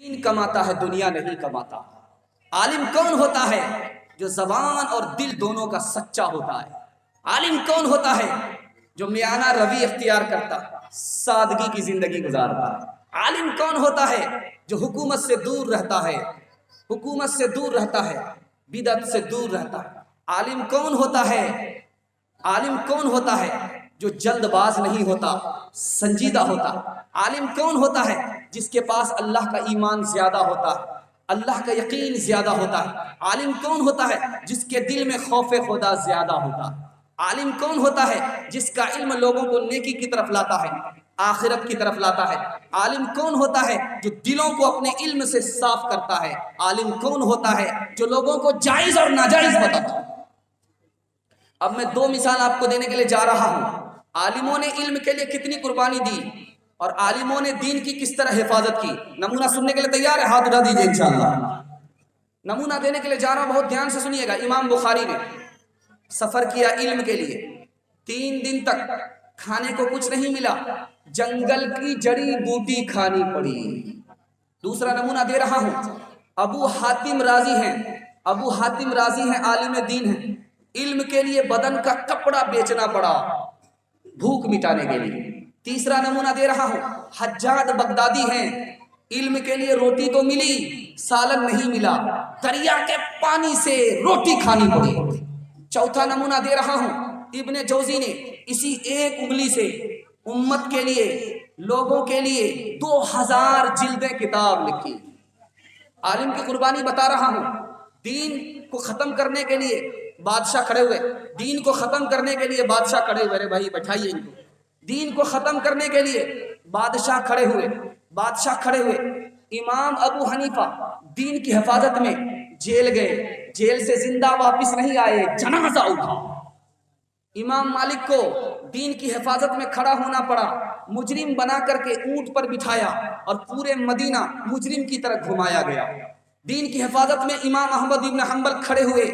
دین کماتا ہے، دنیا نہیں کماتا۔ عالم کون ہوتا ہے؟ جو زبان اور دل دونوں کا سچا ہوتا ہے۔ عالم کون ہوتا ہے؟ جو میانہ روی اختیار کرتا، سادگی کی زندگی گزارتا۔ عالم کون ہوتا ہے؟ جو حکومت سے دور رہتا ہے، حکومت سے دور رہتا ہے، بدعت سے دور رہتا ہے۔ عالم کون ہوتا ہے؟ عالم کون ہوتا ہے؟ جو جلد باز نہیں ہوتا، سنجیدہ ہوتا۔ عالم کون ہوتا ہے؟ جس کے پاس اللہ کا ایمان زیادہ ہوتا ہے، اللہ کا یقین زیادہ ہوتا ہے۔ عالم کون ہوتا ہے؟ جس کے دل میں خوف خدا زیادہ ہوتا ہے۔ عالم کون ہوتا ہے؟ جس کا علم لوگوں کو نیکی کی طرف لاتا ہے، آخرت کی طرف لاتا ہے۔ عالم کون ہوتا ہے؟ جو دلوں کو اپنے علم سے صاف کرتا ہے۔ عالم کون ہوتا ہے؟ جو لوگوں کو جائز اور ناجائز بتاتا ہے۔ اب میں دو مثال آپ کو دینے کے لیے جا رہا ہوں۔ عالموں نے علم کے لیے کتنی قربانی دی اور عالموں نے دین کی کس طرح حفاظت کی۔ نمونہ سننے کے لیے تیار ہے؟ ہاتھ اٹھا دیجیے انشاءاللہ۔ نمونہ دینے کے لیے جا رہا ہوں، بہت دھیان سے سنیے گا۔ امام بخاری نے سفر کیا علم کے لیے، 3 دن تک کھانے کو کچھ نہیں ملا، جنگل کی جڑی بوٹی کھانی پڑی۔ دوسرا نمونہ دے رہا ہوں، ابو حاتم رازی ہیں، ابو حاتم رازی ہیں، عالم دین ہیں، علم کے لیے بدن کا کپڑا بیچنا پڑا بھوک مٹانے کے لیے۔ تیسرا نمونہ دے رہا ہوں، حجاج بغدادی ہیں، علم کے لیے روٹی تو ملی، سالن نہیں ملا، دریا کے پانی سے روٹی کھانی پڑی۔ چوتھا نمونہ دے رہا ہوں، ابن جوزی نے اسی ایک انگلی سے امت کے لیے، لوگوں کے لیے 2000 جلدیں کتاب لکھی۔ عالم کی قربانی بتا رہا ہوں۔ دین کو ختم کرنے کے لیے بادشاہ کھڑے ہوئے، دین کو ختم کرنے کے لیے بادشاہ کھڑے ہوئے، ارے بھائی بٹھائیے ان کو۔ دین کو ختم کرنے کے لیے بادشاہ کھڑے ہوئے، بادشاہ کھڑے ہوئے۔ امام ابو حنیفہ دین کی حفاظت میں جیل گئے، جیل سے زندہ واپس نہیں آئے، جنازہ اٹھا۔ امام مالک کو دین کی حفاظت میں کھڑا ہونا پڑا، مجرم بنا کر کے اونٹ پر بٹھایا اور پورے مدینہ مجرم کی طرح گھمایا گیا۔ دین کی حفاظت میں امام احمد بن حنبل کھڑے ہوئے،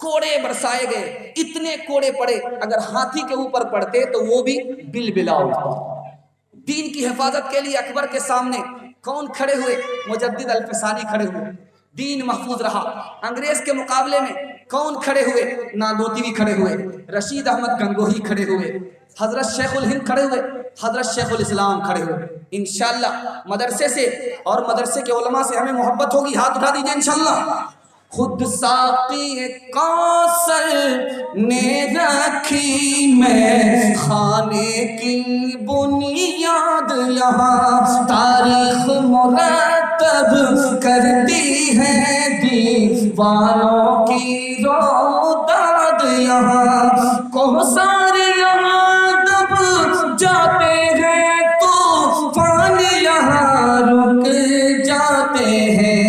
کوڑے برسائے گئے، اتنے کوڑے پڑے اگر ہاتھی کے اوپر پڑتے تو وہ بھی بلبلا اٹھتا۔ دین کی حفاظت کے لیے اکبر کے سامنے کون کھڑے ہوئے؟ مجدد الفسانی کھڑے ہوئے، دین محفوظ رہا۔ انگریز کے مقابلے میں کون کھڑے ہوئے؟ نانوتوی بھی کھڑے ہوئے، رشید احمد گنگوہی کھڑے ہوئے، حضرت شیخ الہند کھڑے ہوئے، حضرت شیخ الاسلام کھڑے ہوئے۔ انشاءاللہ مدرسے سے اور مدرسے کے علماء سے ہمیں محبت ہوگی، ہاتھ اٹھا دیجیے انشاءاللہ۔ خود ساقی کوثر نے رکھی میں خانے کی بنیاد، یہاں تاریخ مرتب کرتی ہے دیوانوں کی روداد، یہاں کوثر یہاں دب جاتے ہیں طوفان، یہاں رک جاتے ہیں۔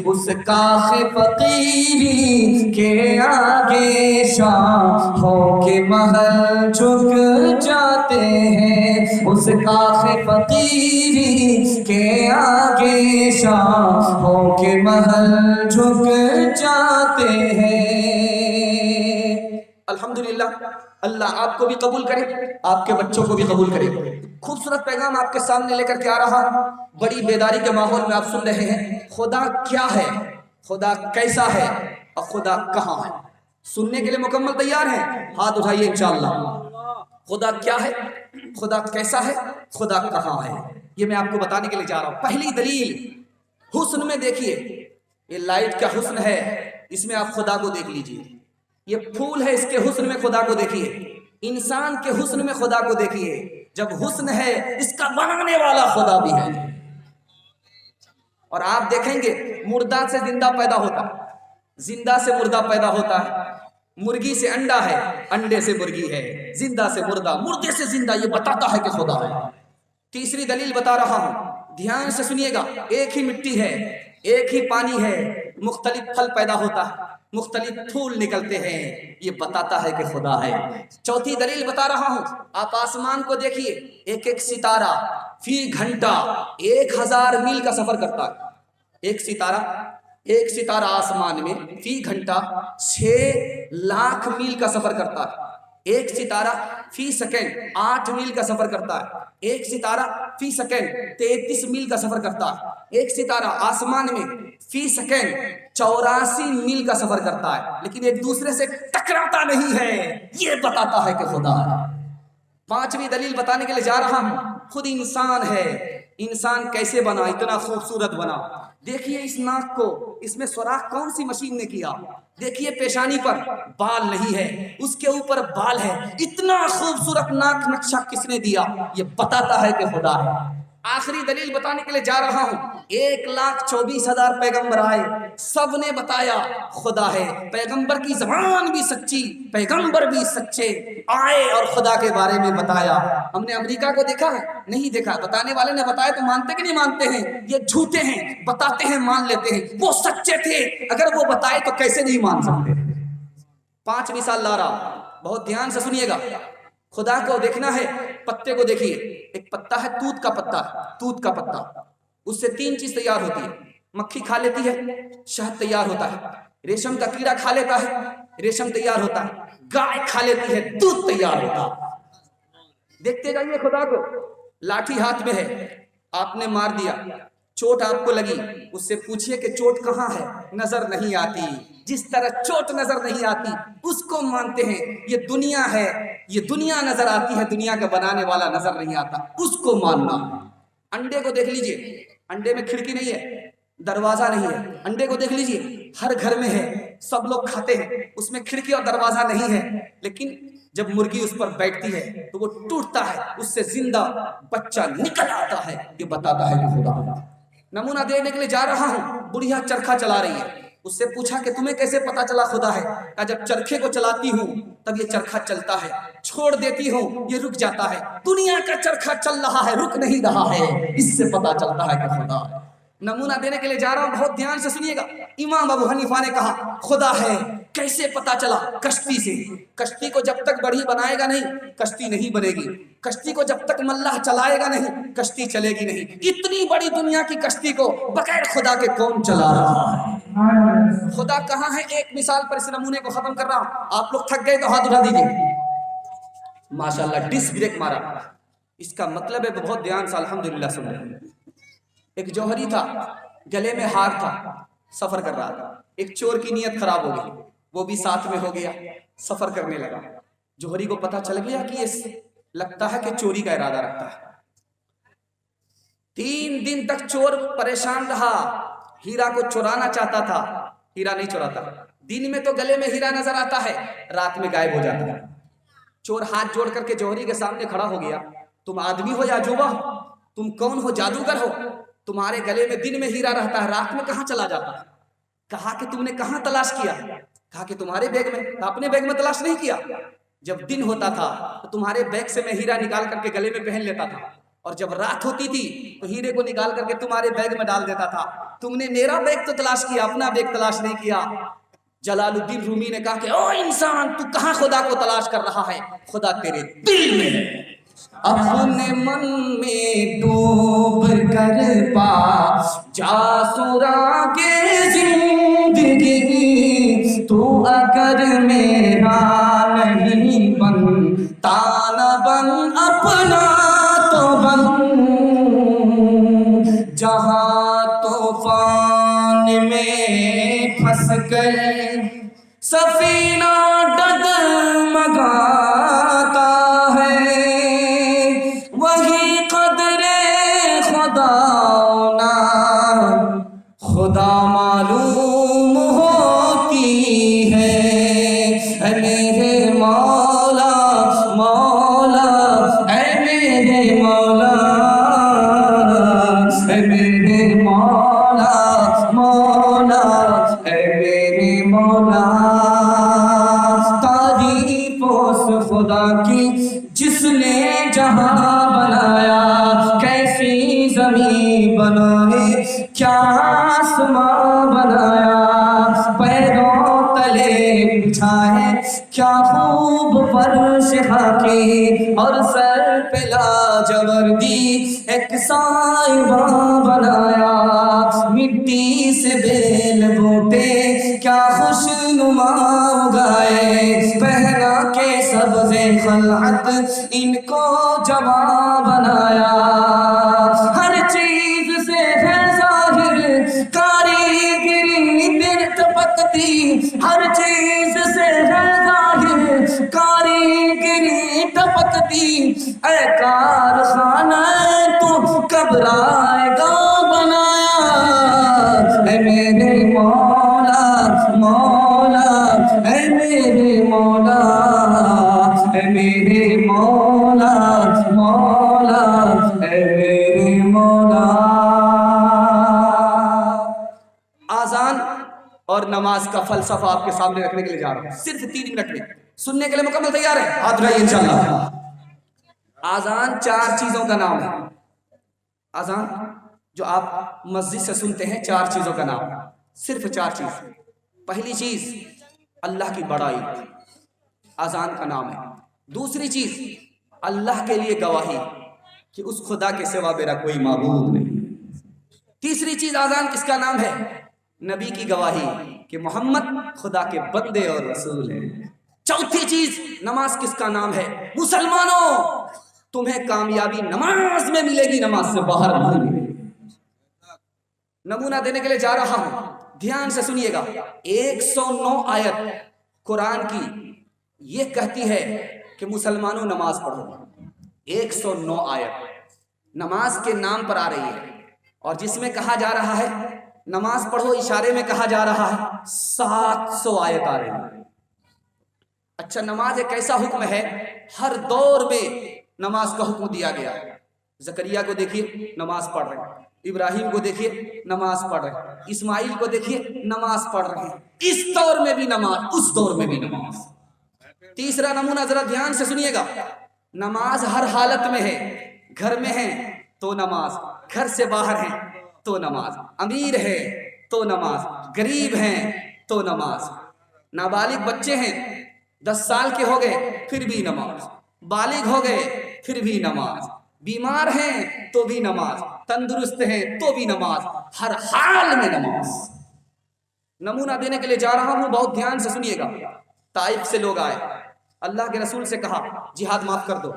اس کاخ فقیری کے آگے شاہوں کے محل جھک جاتے ہیں، اس کاخ فقیری کے آگے شاہوں کے محل جھک جاتے ہیں۔ الحمدللہ، اللہ آپ کو بھی قبول کرے، آپ کے بچوں کو بھی قبول کرے۔ خوبصورت پیغام آپ کے سامنے لے کر کے آ رہا ہوں۔ بڑی بیداری کے ماحول میں آپ سن رہے ہیں خدا کیا ہے، خدا کیسا ہے اور خدا کہاں ہے۔ سننے کے لیے مکمل تیار ہیں؟ ہاتھ اٹھائیے انشاءاللہ۔ خدا کیا ہے، خدا کیسا ہے، خدا کہاں ہے، یہ میں آپ کو بتانے کے لیے جا رہا ہوں۔ پہلی دلیل حسن میں دیکھیے، یہ لائٹ کا حسن ہے، اس میں آپ خدا کو دیکھ لیجئے۔ یہ پھول ہے، اس کے حسن میں خدا کو دیکھیے۔ انسان کے حسن میں خدا کو دیکھیے۔ جب حسن ہے، اس کا بنانے والا خدا بھی ہے۔ اور آپ دیکھیں گے مردہ سے زندہ پیدا ہوتا، زندہ سے مردہ پیدا ہوتا ہے، مرغی سے انڈا ہے، انڈے سے مرغی ہے، زندہ سے مردہ، مردے سے زندہ، یہ بتاتا ہے کہ خدا ہے۔ تیسری دلیل بتا رہا ہوں، دھیان سے سنیے گا۔ ایک ہی مٹی ہے، ایک ہی پانی ہے، مختلف پھل پیدا ہوتا ہے، مختلف پھول نکلتے ہیں، یہ بتاتا ہے کہ خدا ہے۔ چوتھی دلیل بتا رہا ہوں، آپ آسمان کو دیکھیے، ایک ایک ستارہ فی گھنٹہ 1000 میل کا سفر کرتا ہے۔ ایک ستارہ آسمان میں فی گھنٹہ 6 لاکھ میل کا سفر کرتا ہے۔ ایک ستارہ فی سیکنڈ 8 میل کا سفر کرتا ہے، ایک ستارہ فی سیکنڈ 33 میل کا سفر کرتا ہے، ایک ستارہ آسمان میں فی سیکنڈ 84 میل کا سفر کرتا ہے، لیکن ایک دوسرے سے ٹکراتا نہیں ہے۔ یہ بتاتا ہے کہ خدا ہے۔ پانچویں دلیل بتانے کے لیے جا رہا ہوں، خود انسان ہے۔ انسان کیسے بنا؟ اتنا خوبصورت بنا۔ دیکھیے اس ناک کو، اس میں سوراخ کون سی مشین نے کیا؟ دیکھیے پیشانی پر بال نہیں ہے، اس کے اوپر بال ہے۔ اتنا خوبصورت ناک نقشہ کس نے دیا؟ یہ بتاتا ہے کہ خدا ہے۔ آخری دلیل بتانے کے لیے جا رہا ہوں، 1,24,000 پیغمبر آئے، سب نے بتایا خدا ہے۔ پیغمبر کی زبان بھی سچی، پیغمبر بھی سچے آئے اور خدا کے بارے میں بتایا۔ ہم نے امریکہ کو دیکھا ہے؟ نہیں دیکھا۔ بتانے والے نے بتایا تو مانتے کہ نہیں مانتے ہیں؟ یہ جھوٹے ہیں، بتاتے ہیں مان لیتے ہیں۔ وہ سچے تھے، اگر وہ بتائے تو کیسے نہیں مان سکتے؟ 5 مثال لا رہا، بہت دھیان سے سنیے گا۔ خدا کو دیکھنا ہے، پتے کو دیکھیے۔ ایک پتا ہے توت کا پتا، توت کا پتا، اس سے 3 چیز تیار ہوتی ہے۔ مکھی کھا لیتی ہے، شہد تیار ہوتا ہے۔ ریشم کا کیڑا کھا لیتا ہے، ریشم تیار ہوتا ہے۔ گائے کھا لیتی ہے، دودھ تیار ہوتا ہے۔ دیکھتے جائیے خدا کو۔ لاٹھی ہاتھ میں ہے، آپ نے مار دیا، چوٹ آپ کو لگی، اس سے پوچھئے کہ چوٹ کہاں ہے؟ نظر نہیں آتی۔ جس طرح چوٹ نظر نہیں آتی اس کو مانتے ہیں۔ یہ دنیا ہے، یہ دنیا نظر آتی ہے، دنیا کا بنانے والا نظر نہیں آتا، اس کو ماننا۔ انڈے کو دیکھ لیجئے، انڈے میں کھڑکی نہیں ہے، دروازہ نہیں ہے۔ انڈے کو دیکھ لیجئے، ہر گھر میں ہے، سب لوگ کھاتے ہیں، اس میں کھڑکی اور دروازہ نہیں ہے، لیکن جب مرغی اس پر بیٹھتی ہے تو وہ ٹوٹتا ہے، اس سے زندہ بچہ نکل آتا ہے۔ یہ بتاتا ہے کہ خدا ہے۔ نمونہ دینے کے لیے جا رہا ہوں، بڑھیا چرخا چلا رہی ہے، اس سے پوچھا کہ تمہیں کیسے پتا چلا خدا ہے؟ کہا جب چرخے کو چلاتی ہوں تب یہ چرخا چلتا ہے، چھوڑ دیتی ہوں یہ رک جاتا ہے۔ دنیا کا چرخا چل رہا ہے، رک نہیں رہا ہے، اس سے پتا چلتا ہے کہ خدا ہے۔ نمونہ دینے کے لیے جا رہا ہوں، بہت دھیان سے سنیے گا۔ امام ابو حنیفہ نے کہا خدا ہے، کیسے پتا چلا؟ کشتی سے۔ کشتی کو جب تک بڑھی بنائے گا نہیں کشتی نہیں بنے گی، کشتی کو جب تک ملاح چلائے گا نہیں کشتی چلے گی نہیں۔ اتنی بڑی دنیا کی کشتی کو بغیر خدا کے کون چلا رہا ہے؟ خدا کہاں ہے؟ ایک مثال پر اس نمونے کو ختم کر رہا ہوں۔ آپ لوگ تھک گئے تو ہاتھ اٹھا دیجیے۔ ماشاءاللہ ڈس بریک مارا، اس کا مطلب ہے بہت دھیان سے الحمدللہ سن رہے ہیں۔ ایک جوہری تھا، گلے میں ہار تھا، سفر کر رہا تھا۔ ایک چور کی نیت خراب ہو گئی، وہ بھی ساتھ میں ہو گیا، سفر کرنے لگا۔ جوہری کو پتا چل گیا کہ یہ لگتا ہے کہ چوری کا ارادہ رکھتا ہے۔ 3 دن تک چور پریشان رہا، ہیرا کو چورانا چاہتا تھا، ہیرا نہیں چوراتا۔ دن میں تو گلے میں ہیرا نظر آتا ہے، رات میں غائب ہو جاتا ہے۔ چور ہاتھ جوڑ کر کے جوہری کے سامنے کھڑا ہو گیا، تم آدمی ہو یا عجوبہ؟ تم کون ہو؟ جادوگر ہو؟ تمہارے گلے میں دن میں ہیرا رہتا ہے، رات میں کہاں چلا جاتا ہے؟ کہا کہ تم نے کہاں تلاش کیا؟ کہا کہ تمہارے بیگ میں۔ اپنے بیگ میں تلاش نہیں کیا؟ جب دن ہوتا تھا تو تمہارے بیگ سے میں ہیرا نکال کر کے گلے میں پہن لیتا تھا، اور جب رات ہوتی تھی تو ہیرے کو نکال کر کے تمہارے بیگ میں ڈال دیتا تھا۔ تم نے میرا بیگ تو تلاش کیا، اپنا بیگ تلاش نہیں کیا۔ جلال الدین رومی نے کہا کہ او انسان، تو کہاں خدا کو تلاش کر رہا ہے؟ خدا تیرے دل میں ہے۔ اپنے من میں ڈوب کر پا جا سراغ زندگی، تو اگر میرا نہیں بنتا نہ بن اپنا تو بن، جہاں طوفان میں پھنس گئے سفینہ ڈگمگاتا ہے، وہی قدر خدا نا خدا معلوم ہوتی ہے۔ اے میرے مولا مولا، اے میرے مولا، اے میرے مولا مولا، اے میرے مولا۔ تعریف اس خدا کی جس نے جہاں بنایا، کیسی زمین بنائے، کیا آسمان بنایا، پیروں تلے بچھائے کیا خوب فرش خاکی، اور سر پہ لاجوردی ایک سائبہ بنایا، مٹی سے بیل بوٹے کیا خوش نما اگائے، صحرا کے سبز خلعت ان کو جوان بنایا. ہر چیز سے ہے ظاہر کاریگری دل ٹپکتی، ہر چیز سے ہے ظاہر کاریگری ٹپکتی. اے کارخانہ تو کب لائے گا بنایا. اے میرے مولا مولا، اے میرے مولا، اے میرے مولا مولا، اے میرے مولا. آذان اور نماز کا فلسفہ آپ کے سامنے رکھنے کے لیے جا رہا ہوں، صرف 3 منٹ میں. سننے کے لیے مکمل تیار ہے؟ ہاتھ اٹھائیے انشاءاللہ. آذان 4 چیزوں کا نام ہے. آذان جو آپ مسجد سے سنتے ہیں 4 چیزوں کا نام، صرف 4 چیز. پہلی چیز اللہ کی بڑائی، آذان کا نام ہے. دوسری چیز اللہ کے لیے گواہی کہ اس خدا کے سوا میرا کوئی معبود نہیں. تیسری چیز آذان کس کا نام ہے؟ نبی کی گواہی کہ محمد خدا کے بندے اور رسول ہیں. چوتھی چیز نماز کس کا نام ہے؟ مسلمانوں تمہیں کامیابی نماز میں ملے گی، نماز سے باہر نہیں ملے گی. نمونہ دینے کے لیے جا رہا ہوں، دھیان سے سنیے گا. 109 آیت قرآن کی یہ کہتی ہے کہ مسلمانوں نماز پڑھو. 109 آیت نماز کے نام پر آ رہی ہے، اور جس میں کہا جا رہا ہے نماز پڑھو اشارے میں کہا جا رہا ہے 700 آیت آ رہی ہے. اچھا، نماز ایک ایسا حکم ہے ہر دور میں نماز کا حکم دیا گیا. زکریا کو دیکھیے نماز پڑھ رہے ہیں، ابراہیم کو دیکھیے نماز پڑھ رہے ہیں، اسماعیل کو دیکھیے نماز پڑھ رہے ہیں. اس دور میں بھی نماز، اس دور میں بھی نماز. تیسرا نمونہ ذرا دھیان سے سنیے گا. نماز ہر حالت میں ہے. گھر میں ہے تو نماز، گھر سے باہر ہے تو نماز، امیر ہے تو نماز، غریب ہیں تو نماز، نابالغ بچے ہیں 10 سال کے ہو گئے پھر بھی نماز، بالغ ہو گئے پھر بھی نماز، بیمار ہیں تو بھی نماز، تندرست ہیں تو بھی نماز، ہر حال میں نماز. نمونہ دینے کے لیے جا رہا ہوں، بہت دھیان سے سنیے گا. طائف سے لوگ آئے، اللہ کے رسول سے کہا جہاد معاف کر دو.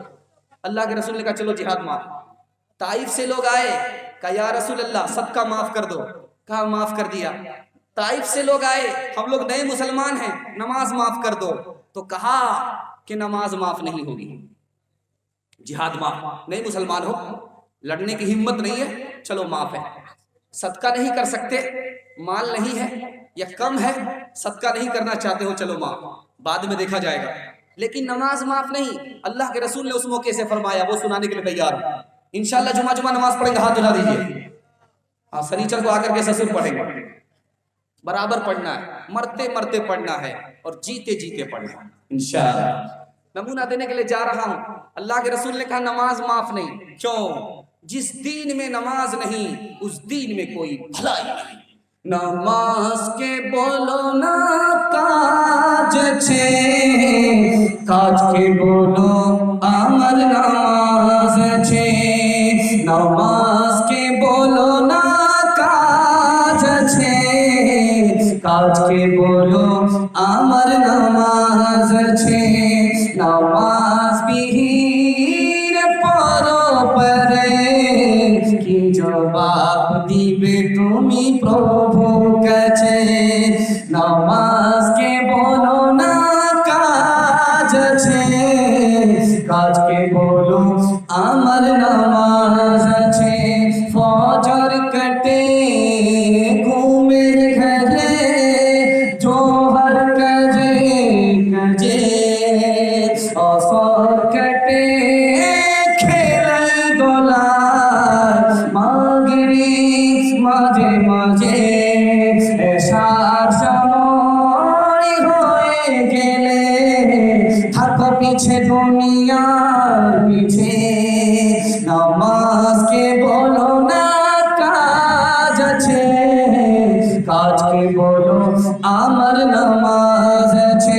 اللہ کے رسول نے کہا چلو جہاد معاف. طائف سے لوگ آئے، کہا یا رسول اللہ صدقہ معاف کر دو. کہا معاف کر دیا. طائف سے لوگ آئے، ہم لوگ نئے مسلمان ہیں، نماز معاف کر دو. تو کہا کہ نماز معاف نہیں ہوگی، جہاد معاف. نئے مسلمان ہو، لڑنے کی ہمت نہیں ہے، چلو معاف ہے. صدقہ نہیں کر سکتے، مال نہیں ہے یا کم ہے، صدقہ نہیں کرنا چاہتے ہو، چلو معاف، بعد میں دیکھا جائے گا. لیکن نماز معاف نہیں. اللہ کے رسول نے اس موقع سے فرمایا، وہ سنانے کے لیے تیار ہوں. انشاءاللہ جمعہ نماز پڑھیں گے، ہاتھ اٹھا دیجیے. ہاں، سنیچر کو آ کر کے سسر پڑھیں گے. برابر پڑھنا ہے، مرتے مرتے پڑھنا ہے اور جیتے جیتے پڑھنا ہے انشاءاللہ. نمونہ دینے کے لیے جا رہا ہوں. اللہ کے رسول نے کہا نماز معاف نہیں. کیوں؟ جس دین میں نماز نہیں اس دین میں کوئی بھلائی نہیں. نماز کے بولو نا کاج چھے، کاج کے بولو عمل نماز چھے. نماز کے بولو نا کاج چھے، کاج کے بولو عمل نماز چھے. نماز বিহীন পরপরে কি জবাব দিবে তুমি প্রভু কাছে. নামাজকে বলো না কাজ আছে, কাজকে বলো আমার নামাজ আছে. ফজর কাটে ঘুমের ঘরে, জোহর কাজে কাজে, আসর কাটে খেলাই দোলায়, মাগরিব মাঝে মাঝে, এশার সময় হয়ে গেলে থাকো পিছে দুনিয়ার পিছে. নামাজকে বলো না কাজ আছে, কাজকে বলো আমার নামাজ আছে.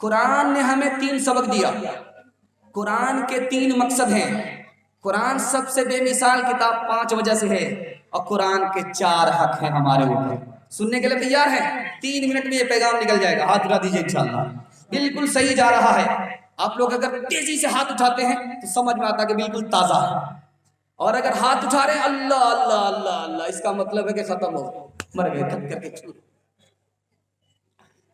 قرآن نے ہمیں 3 سبق دیا. قرآن کے 3 مقصد ہیں. قرآن سب سے بے مثال کتاب 5 وجہ سے ہے, اور قرآن کے 4 حق ہیں ہمارے اوپر. سننے کے لیے تیار ہیں؟ 3 منٹ میں یہ پیغام نکل جائے گا. ہاتھ اٹھا دیجیے انشاءاللہ. بالکل صحیح جا رہا ہے. آپ لوگ اگر تیزی سے ہاتھ اٹھاتے ہیں تو سمجھ میں آتا کہ بالکل تازہ ہے, اور اگر ہاتھ اٹھا رہے ہیں اللہ اللہ اللہ اللہ, اس کا مطلب ہے کہ ختم ہو گئے, مر گئے, تھک کر کے چھوڑ.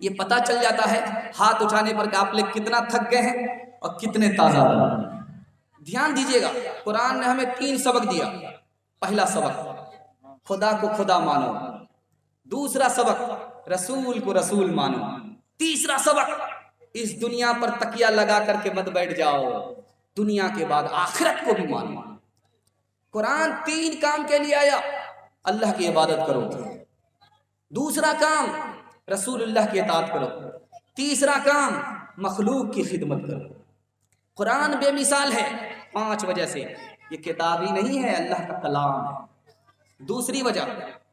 یہ پتا چل جاتا ہے ہاتھ اٹھانے پر کہ آپ لوگ کتنا تھک گئے ہیں اور کتنے تازہ ہو. دھیان دیجیے گا, قرآن نے ہمیں 3 سبق دیا. پہلا سبق خدا کو خدا مانو. دوسرا سبق رسول کو رسول مانو. تیسرا سبق اس دنیا پر تکیہ لگا کر کے مت بیٹھ جاؤ, دنیا کے بعد آخرت کو بھی مانو. قرآن 3 کام کے لیے آیا. اللہ کی عبادت کرو, دوسرا کام رسول اللہ کی اطاعت کرو, تیسرا کام مخلوق کی خدمت کرو. قرآن بے مثال ہے 5 وجہ سے. یہ کتاب ہی نہیں ہے, اللہ کا کلام ہے. دوسری وجہ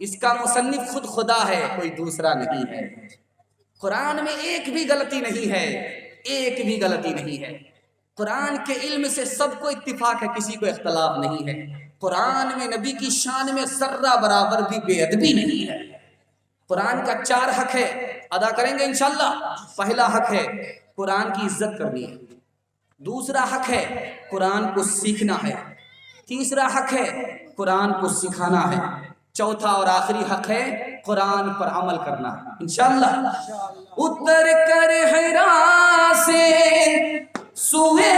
اس کا مصنف خود خدا ہے, کوئی دوسرا نہیں ہے. قرآن میں ایک بھی غلطی نہیں ہے, ایک بھی غلطی نہیں ہے. قرآن کے علم سے سب کو اتفاق ہے, کسی کو اختلاف نہیں ہے. قرآن میں نبی کی شان میں ذرہ برابر بھی بے ادبی نہیں ہے. قرآن کا 4 حق ہے, ادا کریں گے انشاءاللہ. پہلا حق ہے قرآن کی عزت کرنی ہے. دوسرا حق ہے قرآن کو سیکھنا ہے. تیسرا حق ہے قرآن کو سکھانا ہے. چوتھا اور آخری حق ہے قرآن پر عمل کرنا ہے انشاءاللہ. اتر کر حرا سے سوئے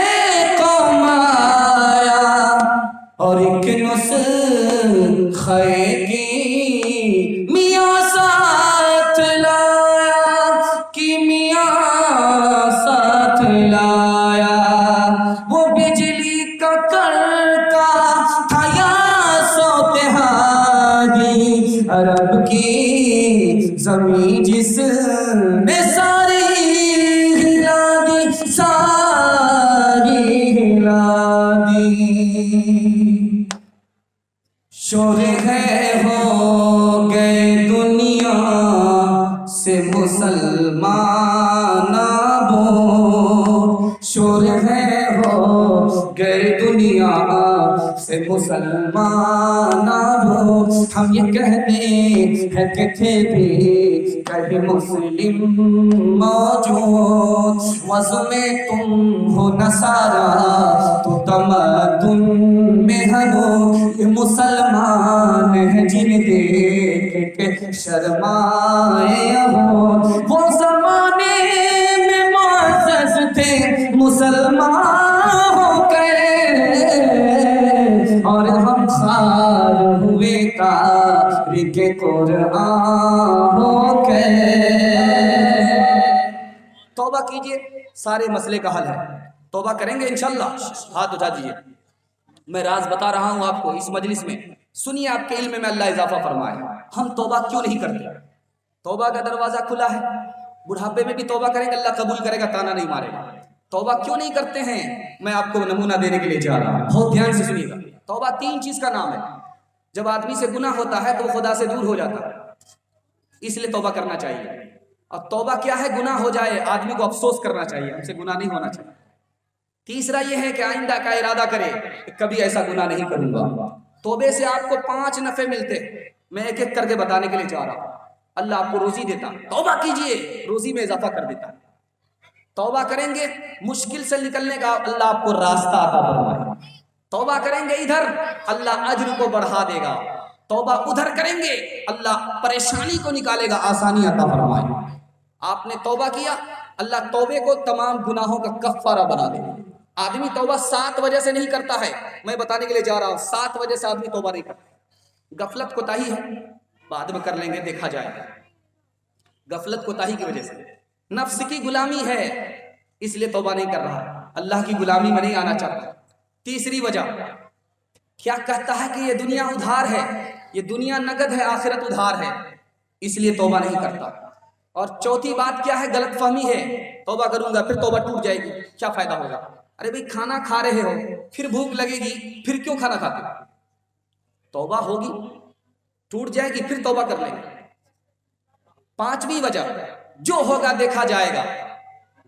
قوم آیا, اور ایک نسخے کی میاں ساتھ لایا, کہ میاں ساتھ لایا. وہ بجلی کا کرتا تھا یا سوتہاری, عرب کی زمین جس نے ساری ہلا دی, ساری ہلا دی. شور ہے ہو گئے دنیا سے مسلمان ابو, شور ہے ہو گئے دنیا سے مسلمان ابو. ہم یہ کہتے ہیں کہ تھے بھی کہیں مسلم موجود, وضو میں تم ہو نصارا تو تمدن میں ہنو. یہ مسلمان ہیں جن دیکھ کے شرمائے ہو. وہ زمانے میں معزز تھے مسلمان ہو کے, اور ہم خار ہوئے تاریخ قرآن ہو کے. توبہ کیجئے, سارے مسئلے کا حل ہے. توبہ کریں گے انشاءاللہ. ہاتھ اٹھا دیجئے. میں راز بتا رہا ہوں آپ کو اس مجلس میں, سنیے آپ کے علم میں اللہ اضافہ فرمائے. ہم توبہ کیوں نہیں کرتے؟ توبہ کا دروازہ کھلا ہے. بڑھاپے میں بھی توبہ کریں گے, اللہ قبول کرے گا, تانا نہیں مارے گا. توبہ کیوں نہیں کرتے ہیں؟ میں آپ کو نمونہ دینے کے لیے جا رہا ہوں, بہت دھیان سے سنیے گا. توبہ 3 چیز کا نام ہے. جب آدمی سے گناہ ہوتا ہے تو وہ خدا سے دور ہو جاتا ہے, اس لیے توبہ کرنا چاہیے. اور توبہ کیا ہے؟ گناہ ہو جائے آدمی کو افسوس کرنا چاہیے, ہم سے گناہ نہیں ہونا چاہیے. تیسرا یہ ہے کہ آئندہ کا ارادہ کرے کہ کبھی ایسا گناہ نہیں کروں گا. توبے سے آپ کو 5 نفع ملتے, میں ایک ایک کر کے بتانے کے لیے چاہ رہا ہوں. اللہ آپ کو روزی دیتا, توبہ کیجئے, روزی میں اضافہ کر دیتا. توبہ کریں گے مشکل سے نکلنے کا, اللہ آپ کو راستہ عطا فرمائے. توبہ کریں گے ادھر, اللہ اجر کو بڑھا دے گا. توبہ ادھر کریں گے, اللہ پریشانی کو نکالے گا, آسانی عطا فرمائے. آپ نے توبہ کیا, اللہ توبے کو تمام گناہوں کا کفارہ بنا دے. آدمی توبہ 7 وجہ سے نہیں کرتا ہے, میں بتانے کے لیے جا رہا ہوں. 7 وجہ سے آدمی توبہ نہیں کرتا. غفلت کوتاہی ہے, بعد میں کر لیں گے, دیکھا جائے گا. غفلت کوتاہی کی وجہ سے. نفس کی غلامی ہے, اس لیے توبہ نہیں کر رہا, اللہ کی غلامی میں نہیں آنا چاہتا. تیسری وجہ کیا کہتا ہے کہ یہ دنیا ادھار ہے, یہ دنیا نقد ہے, آخرت ادھار ہے, اس لیے توبہ نہیں کرتا. اور چوتھی بات کیا ہے؟ غلط فہمی ہے. توبہ کروں گا پھر توبہ ٹوٹ جائے گی, کیا فائدہ ہوگا؟ ارے بھئی کھانا کھا رہے ہو, پھر بھوک لگے گی, پھر کیوں کھانا کھاتے ہو؟ توبہ ہوگی, ٹوٹ جائے گی, پھر توبہ کر لیں گے. 5ویں وجہ, جو ہوگا دیکھا جائے گا,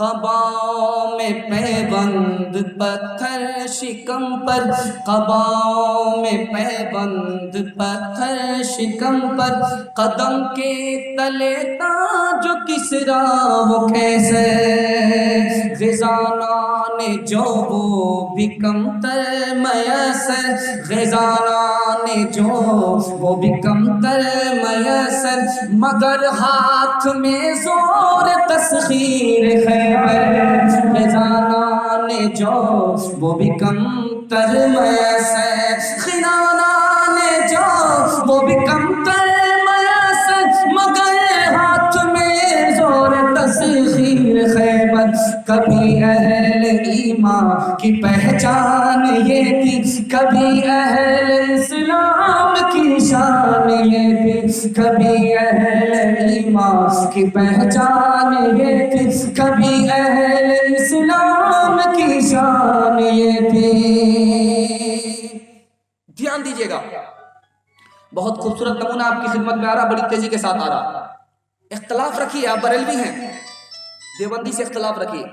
قباؤں میں پیبند پتھر شکم پر، قباؤں میں پیبند پتھر شکم پر، قدم کے تلے تاج و کسریٰ ہو کیسے، غزالان جو وہ بھی کمتر میسر، غزالان جو وہ بھی کمتر میسر، مگر ہاتھ میں زور تسخیر خیبر، غزالان جو وہ بھی کمتر میسر، خنانان جو وہ بھی کمتر میسر، مگر ہاتھ میں زور تسخیر خیبر۔ کبھی اہل ایمان کی پہچان یہ تھی، کبھی اہل اسلام کی شان یہ تھی، کبھی اہل ایمان کی پہچان یہ تھی، کبھی اہل اسلام کی شان یہ تھی۔ دھیان دیجیے گا، بہت خوبصورت نمونہ آپ کی خدمت میں آ رہا، بڑی تیزی کے ساتھ آ رہا۔ اختلاف رکھیے، آپ بریلوی ہیں، دیوبندی سے اختلاف رکھیے،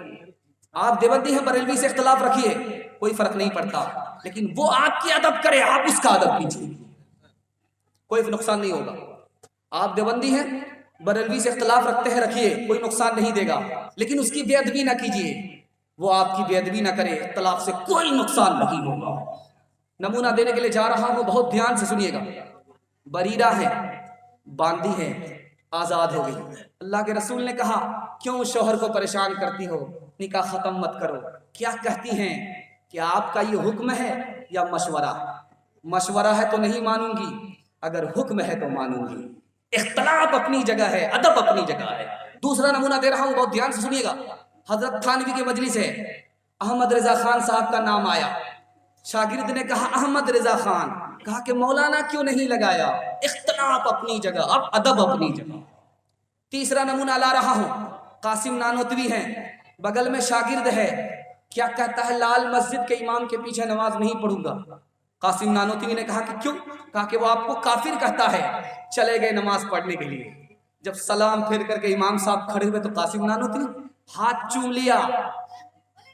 آپ دیوبندی ہیں بریلوی سے اختلاف رکھیے، کوئی فرق نہیں پڑتا، لیکن وہ آپ کی ادب کرے، آپ اس کا ادب کیجیے، کوئی نقصان نہیں ہوگا۔ آپ دیوبندی ہیں بریلوی سے اختلاف رکھتے ہیں، رکھیے، کوئی نقصان نہیں دے گا، لیکن اس کی بے ادبی نہ کیجیے، وہ آپ کی بے ادبی نہ کرے، اختلاف سے کوئی نقصان نہیں ہوگا۔ نمونہ دینے کے لیے جا رہا ہوں، بہت دھیان سے سنیے گا۔ بریرہ ہے، باندی ہے، آزاد ہو گئی، اللہ کے رسول نے کہا کیوں شوہر کو پریشان کرتی ہو، نکاح ختم مت کرو، کیا کہتی ہیں کہ آپ کا یہ حکم ہے یا مشورہ؟ مشورہ ہے تو نہیں مانوں گی، اگر حکم ہے تو مانوں گی۔ اختلاف اپنی جگہ ہے، ادب اپنی جگہ ہے۔ دوسرا نمونہ دے رہا ہوں، بہت دھیان سے سنیے گا۔ حضرت تھانوی کی مجلس ہے، احمد رضا خان صاحب کا نام آیا، شاگرد نے کہا احمد رضا خان، کہا کہ مولانا کیوں نہیں لگایا؟ اختلاف اپنی جگہ، اب ادب اپنی جگہ۔ تیسرا نمونہ لا رہا ہوں، قاسم نانوتوی ہیں، بغل میں شاگرد ہے، کیا کہتا ہے؟ لال مسجد کے امام کے پیچھے نماز نہیں پڑھوں گا۔ قاسم نانوتوی نے کہا کہ کیوں؟ کہا کہ وہ آپ کو کافر کہتا ہے۔ چلے گئے نماز پڑھنے کے لیے، جب سلام پھیر کر کے امام صاحب کھڑے ہوئے تو قاسم نانوتوی ہاتھ چوم لیا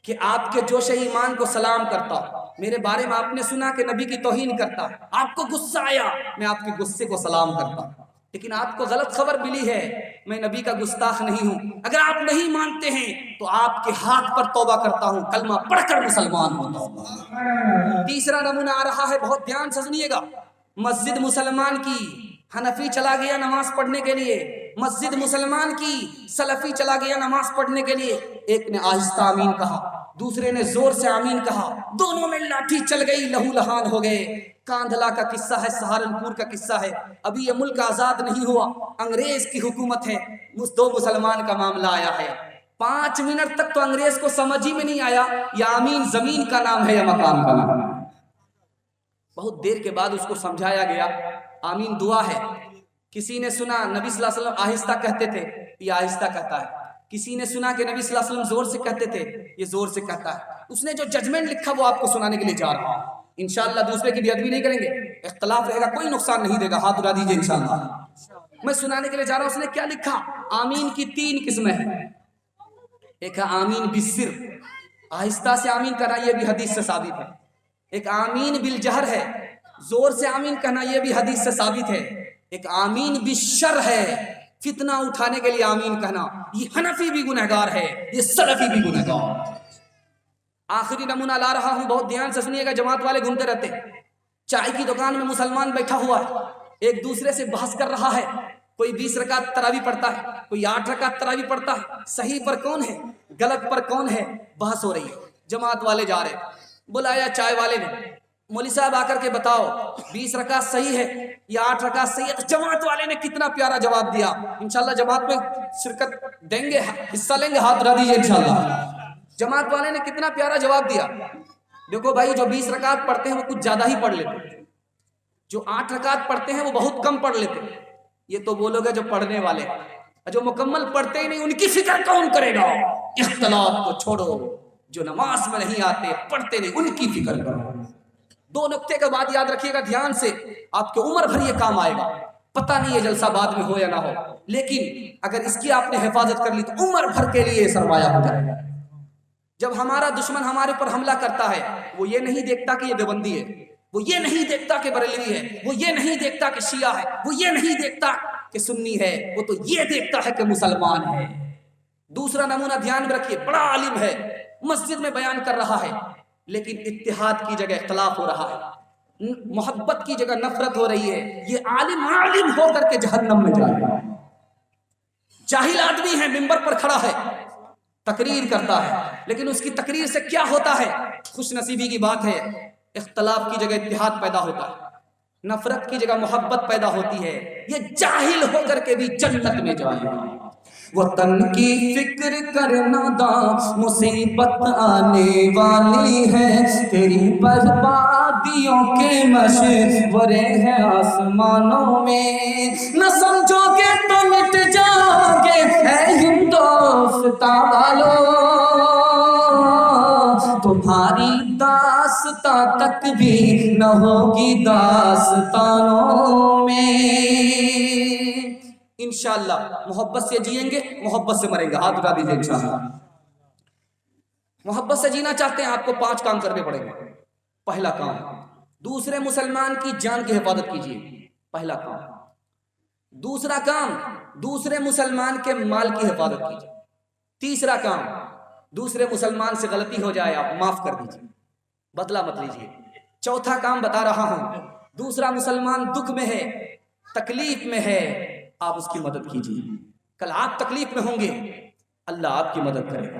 کہ آپ کے جوش ایمان کو سلام کرتا، میرے بارے میں آپ نے سنا کہ نبی کی توہین کرتا، آپ کو غصہ آیا، میں آپ کے غصے کو سلام کرتا، لیکن آپ کو غلط خبر ملی ہے، میں نبی کا گستاخ نہیں ہوں، اگر آپ نہیں مانتے ہیں تو آپ کے ہاتھ پر توبہ کرتا ہوں، کلمہ پڑھ کر مسلمان ہوتا ہوں۔ تیسرا نمونہ آ رہا ہے، بہت دھیان سے سنیے گا۔ مسجد مسلمان کی، حنفی چلا گیا نماز پڑھنے کے لیے، مسجد مسلمان کی، سلفی چلا گیا نماز پڑھنے کے لیے، ایک نے آہستہ آمین کہا، دوسرے نے زور سے آمین کہا، دونوں میں لاٹھی چل گئی، لہو لہان ہو گئے۔ کاندھلا کا قصہ ہے، سہارنپور کا قصہ ہے، ابھی یہ ملک آزاد نہیں ہوا، انگریز کی حکومت ہے، دو مسلمان کا معاملہ آیا ہے، 5 منٹ تک تو انگریز کو سمجھ ہی میں نہیں آیا یہ آمین زمین کا نام ہے یا مکان کا نام ہے۔ بہت دیر کے بعد اس کو سمجھایا گیا آمین دعا ہے۔ کسی نے سنا نبی صلی اللہ علیہ وسلم آہستہ کہتے تھے، یہ آہستہ کہتا ہے، کسی نے سنا کہ نبی صلی اللہ علیہ وسلم زور سے کہتے تھے، یہ زور سے کہتا ہے۔ اس نے جو ججمنٹ لکھا وہ آپ کو سنانے کے لیے جا رہا ہوں، انشاءاللہ دوسرے کی بے ادبی نہیں کریں گے، اختلاف رہے گا، کوئی نقصان نہیں دے گا، ہاتھ اٹھا دیجئے انشاءاللہ۔ میں سنانے کے لیے جا رہا ہوں، اس نے کیا لکھا؟ آمین کی 3 قسمیں ہیں، ایک ہے آمین بالسر، آہستہ سے آمین کرنا، یہ بھی حدیث سے ثابت ہے، ایک آمین بالجہر ہے، زور سے آمین کہنا، یہ بھی حدیث سے ثابت ہے، ایک آمین بالشر ہے، فتنہ اٹھانے کے لیے آمین کہنا، یہ حنفی بھی گنہگار ہے، یہ سلفی بھی گنہگار۔ آخری نمونہ لا رہا ہوں، بہت دھیان سے سنیے گا، جماعت والے گھومتے رہتے ہیں، چائے کی دکان میں مسلمان بیٹھا ہوا ہے، ایک دوسرے سے بحث کر رہا ہے، کوئی 20 رکعت تراویح پڑھتا ہے، کوئی 8 رکعت تراویح پڑھتا ہے، صحیح پر کون ہے، غلط پر کون ہے، بحث ہو رہی ہے، جماعت والے جا رہے ہیں، بلایا چائے والے نے، مولوی صاحب آ کر کے بتاؤ 20 رکعت صحیح ہے یا 8 رکعت صحیح ہے؟ تو جماعت والے نے کتنا پیارا جواب دیا، انشاءاللہ جماعت میں شرکت دیں گے، حصہ لیں گے، ہاتھ اٹھا دیجیے انشاءاللہ۔ جماعت والے نے کتنا پیارا جواب دیا۔ دیکھو بھائی، جو 20 رکعت پڑھتے ہیں وہ کچھ زیادہ ہی پڑھ لیتے ہیں، جو 8 رکعت پڑھتے ہیں وہ بہت کم پڑھ لیتے ہیں، یہ تو وہ لوگ ہیں جو پڑھنے والے، جو مکمل پڑھتے ہی نہیں ان کی فکر کون کرے گا؟ اختلاف کو چھوڑو، جو نماز میں نہیں آتے پڑھتے نہیں ان کی فکر کرو۔ 2 نقطے کا بات یاد رکھیے گا دھیان سے، آپ کے عمر بھر یہ کام آئے گا۔ پتہ نہیں یہ جلسہ بعد میں ہو یا نہ ہو، لیکن اگر اس کی آپ نے حفاظت کر لی تو عمر بھر کے لیے سرمایہ ہو جائے گا۔ جب ہمارا دشمن ہمارے اوپر حملہ کرتا ہے، وہ یہ نہیں دیکھتا کہ یہ دیوبندی ہے، وہ یہ نہیں دیکھتا کہ بریلوی ہے، وہ یہ نہیں دیکھتا کہ شیعہ ہے، وہ یہ نہیں دیکھتا کہ سنی ہے، وہ تو یہ دیکھتا ہے کہ مسلمان ہے۔ دوسرا نمونہ دھیان میں رکھیے، بڑا عالم ہے، مسجد میں بیان کر رہا ہے، لیکن اتحاد کی جگہ اختلاف ہو رہا ہے، محبت کی جگہ نفرت ہو رہی ہے، یہ عالم ہو کر کے جہنم میں جائے گا۔ جاہل آدمی ہے، منبر پر کھڑا ہے، تقریر کرتا ہے، لیکن اس کی تقریر سے کیا ہوتا ہے؟ خوش نصیبی کی بات ہے، اختلاف کی جگہ اتحاد پیدا ہوتا ہے، نفرت کی جگہ محبت پیدا ہوتی ہے۔ یہ جاہل ہو کر کے بھی جنت میں جائے گا۔ وطن کی فکر کرنا دا مصیبت آنے والی ہے، تیری بربادیوں کے مشورے ہیں آسمانوں میں، نہ سمجھو گے تو مٹ جاؤ گے اے ہندوستاں والو، تمہاری داستاں تک بھی نہ ہوگی داستانوں میں۔ انشاءاللہ محبت سے جئیں گے، محبت سے مریں گے۔ ہاتھ اٹھا دیجیے انشاءاللہ۔ محبت سے جینا چاہتے ہیں، آپ کو 5 کام کرنے پڑیں گے۔ پہلا کام، دوسرے مسلمان کی جان کی حفاظت کیجیے، پہلا کام۔ دوسرا کام، دوسرے مسلمان کے مال کی حفاظت کیجیے۔ تیسرا کام، دوسرے مسلمان سے غلطی ہو جائے آپ معاف کر دیجیے، بدلہ مت لیجیے۔ چوتھا کام بتا رہا ہوں، دوسرا مسلمان دکھ میں ہے، تکلیف میں ہے، آپ اس کی مدد کیجیے۔ کل آپ تکلیف میں ہوں گے، اللہ آپ کی مدد کرے گا۔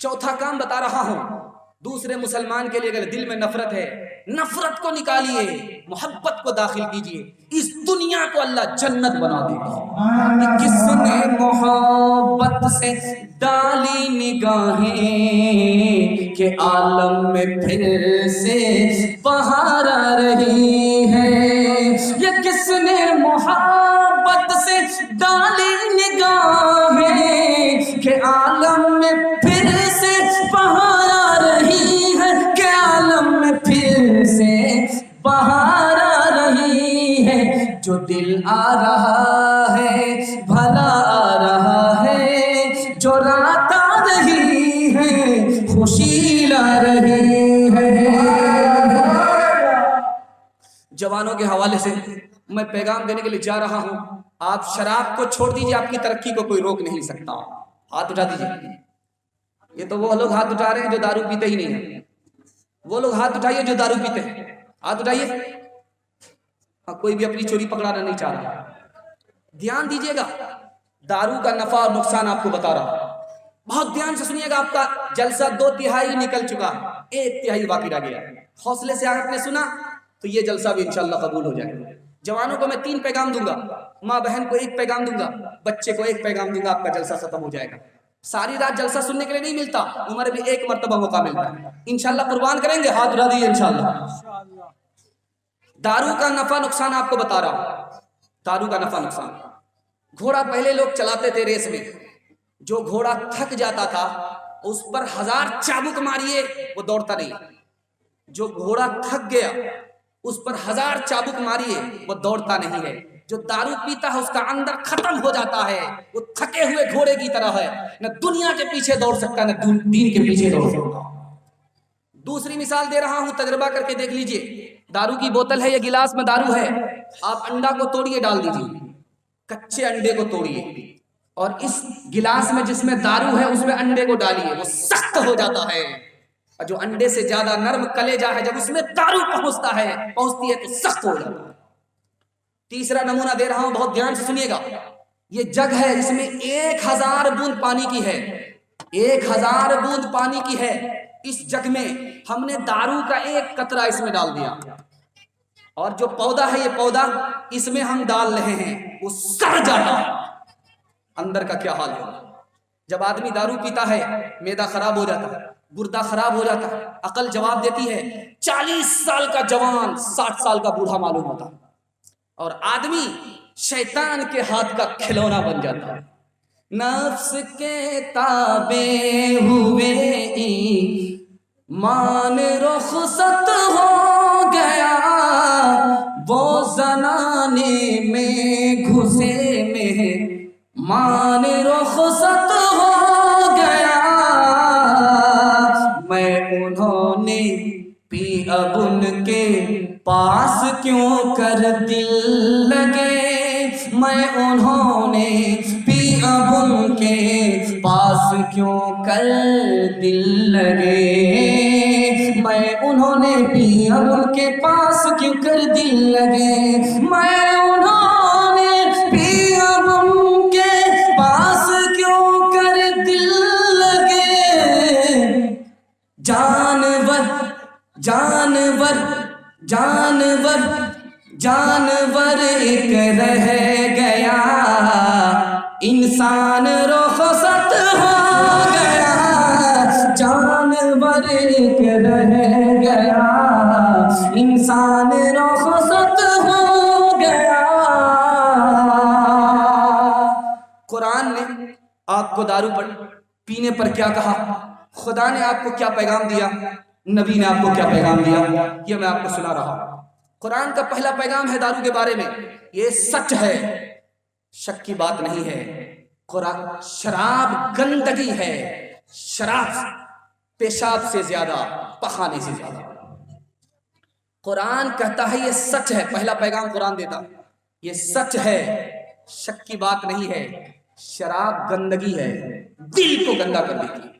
چوتھا کام بتا رہا ہوں، دوسرے مسلمان کے لیے اگر دل میں نفرت ہے، نفرت کو نکالیے، محبت کو داخل کیجیے، اس دنیا کو اللہ جنت بنا دے گا۔ کس نے محبت سے ڈالی نگاہیں کہ عالم میں پھر سے بہار آ رہی ہے، یہ کس نے محبت سے ڈالی نگاہیں کہ عالم میں پھر سے بہار آ رہی ہے، کہ عالم میں پھر سے بہار آ رہی ہے، جو دل آ رہا ہے بھلا آ رہا ہے، جو رات آ رہی ہے خوشی لا رہی ہے۔ جوانوں کے حوالے سے میں پیغام دینے کے لیے جا رہا ہوں، آپ شراب کو چھوڑ دیجیے، آپ کی ترقی کو کوئی روک نہیں سکتا۔ ہاتھ اٹھا دیجیے۔ یہ تو وہ لوگ ہاتھ اٹھا رہے ہیں جو دارو پیتے ہی نہیں ہیں، وہ لوگ ہاتھ اٹھائیے جو دارو پیتے ہیں، ہاتھ اٹھائیے۔ کوئی بھی اپنی چوری پکڑانا نہیں چاہ رہا۔ دھیان دیجیے گا، دارو کا نفع اور نقصان آپ کو بتا رہا ہوں، بہت دھیان سے سنیے گا۔ آپ کا جلسہ 2/3 نکل چکا، 1/3 باقی رہ گیا۔ حوصلے سے آپ نے سنا تو یہ جلسہ بھی انشاءاللہ قبول ہو جائے گا۔ جوانوں کو میں 3 پیغام دوں گا، ماں بہن کو 1 پیغام دوں گا، بچے کو 1 پیغام دوں گا، آپ کا جلسہ ختم ہو جائے گا۔ ساری رات جلسہ سننے کے لیے نہیں ملتا، عمر میں 1 مرتبہ موقع ملتا ہے، انشاءاللہ قربان کریں گے۔ ہاتھ اٹھا دیجیے انشاءاللہ۔ دارو کا نفع نقصان آپ کو بتا رہا ہوں، دارو کا نفع نقصان۔ گھوڑا پہلے لوگ چلاتے تھے ریس میں، جو گھوڑا تھک جاتا تھا اس پر 1000 چابک ماریے وہ دوڑتا نہیں، جو گھوڑا تھک گیا اس پر 1000 چابک ماریے وہ دوڑتا نہیں ہے۔ جو دارو پیتا ہے اس کا اندر ختم ہو جاتا ہے، وہ تھکے ہوئے گھوڑے کی طرح ہے، نہ دنیا کے پیچھے دوڑ سکتا نہ دین کے پیچھے دوڑ سکتا۔ دوسری مثال دے رہا ہوں، تجربہ کر کے دیکھ لیجئے۔ دارو کی بوتل ہے، یہ گلاس میں دارو ہے، آپ انڈا کو توڑیے ڈال دیجئے، کچے انڈے کو توڑیے اور اس گلاس میں جس میں دارو ہے اس میں انڈے کو ڈالیے، وہ سخت ہو جاتا ہے، اور جو انڈے سے زیادہ نرم کلیجہ ہے جب اس میں دارو پہنچتی ہے تو سخت ہو جاتا ہے۔ تیسرا نمونہ دے رہا ہوں، بہت دھیان سے سنیے گا۔ یہ جگ ہے، اس میں 1000 بوند پانی کی ہے، 1000 بوند پانی کی ہے۔ اس جگ میں ہم نے دارو کا 1 قطرہ اس میں ڈال دیا، اور جو پودا ہے یہ پودا اس میں ہم ڈال رہے ہیں، وہ سڑ جاتا ہے۔ اندر کا کیا حال ہے؟ جب آدمی دارو پیتا ہے معدہ خراب ہو جاتا ہے، گردہ خراب ہو جاتا ہے، عقل جواب دیتی ہے، 40 سال کا جوان 60 سال کا بوڑھا معلوم ہوتا ہے، اور آدمی شیطان کے ہاتھ کا کھلونا بن جاتا ہے۔ نفس کے تابع ہوئے ایمان رخصت ہو گیا، وہ زنانے میں گھسے مہمان رخصت ہو گیا، میں انہوں نے پی اب ان کے پاس کیوں کر دل لگے، میں انہوں نے پی اب ان کے پاس کیوں کر دل لگے، میں انہوں نے پی اب ان کے پاس کیوں کر دل لگے، میں انہوں نے پی اب ان کے پاس کیوں کر دل لگے، جانور جانور جانور جانور ایک رہ گیا، انسان رخصت ہو گیا، جانور ایک رہ گیا، انسان رخصت ہو گیا۔ قرآن نے آپ کو دارو پر پینے پر کیا کہا، خدا نے آپ کو کیا پیغام دیا، نبی نے آپ کو کیا پیغام دیا، یہ میں آپ کو سنا رہا ہوں۔ قرآن کا پہلا پیغام ہے دارو کے بارے میں، یہ سچ ہے، شک کی بات نہیں ہے۔ قرآن شراب گندگی ہے، شراب پیشاب سے زیادہ، پخانے سے زیادہ۔ قرآن کہتا ہے یہ سچ ہے، پہلا پیغام قرآن دیتا یہ سچ ہے، شک کی بات نہیں ہے۔ شراب گندگی ہے، دل کو گندا کر دیتی ہے۔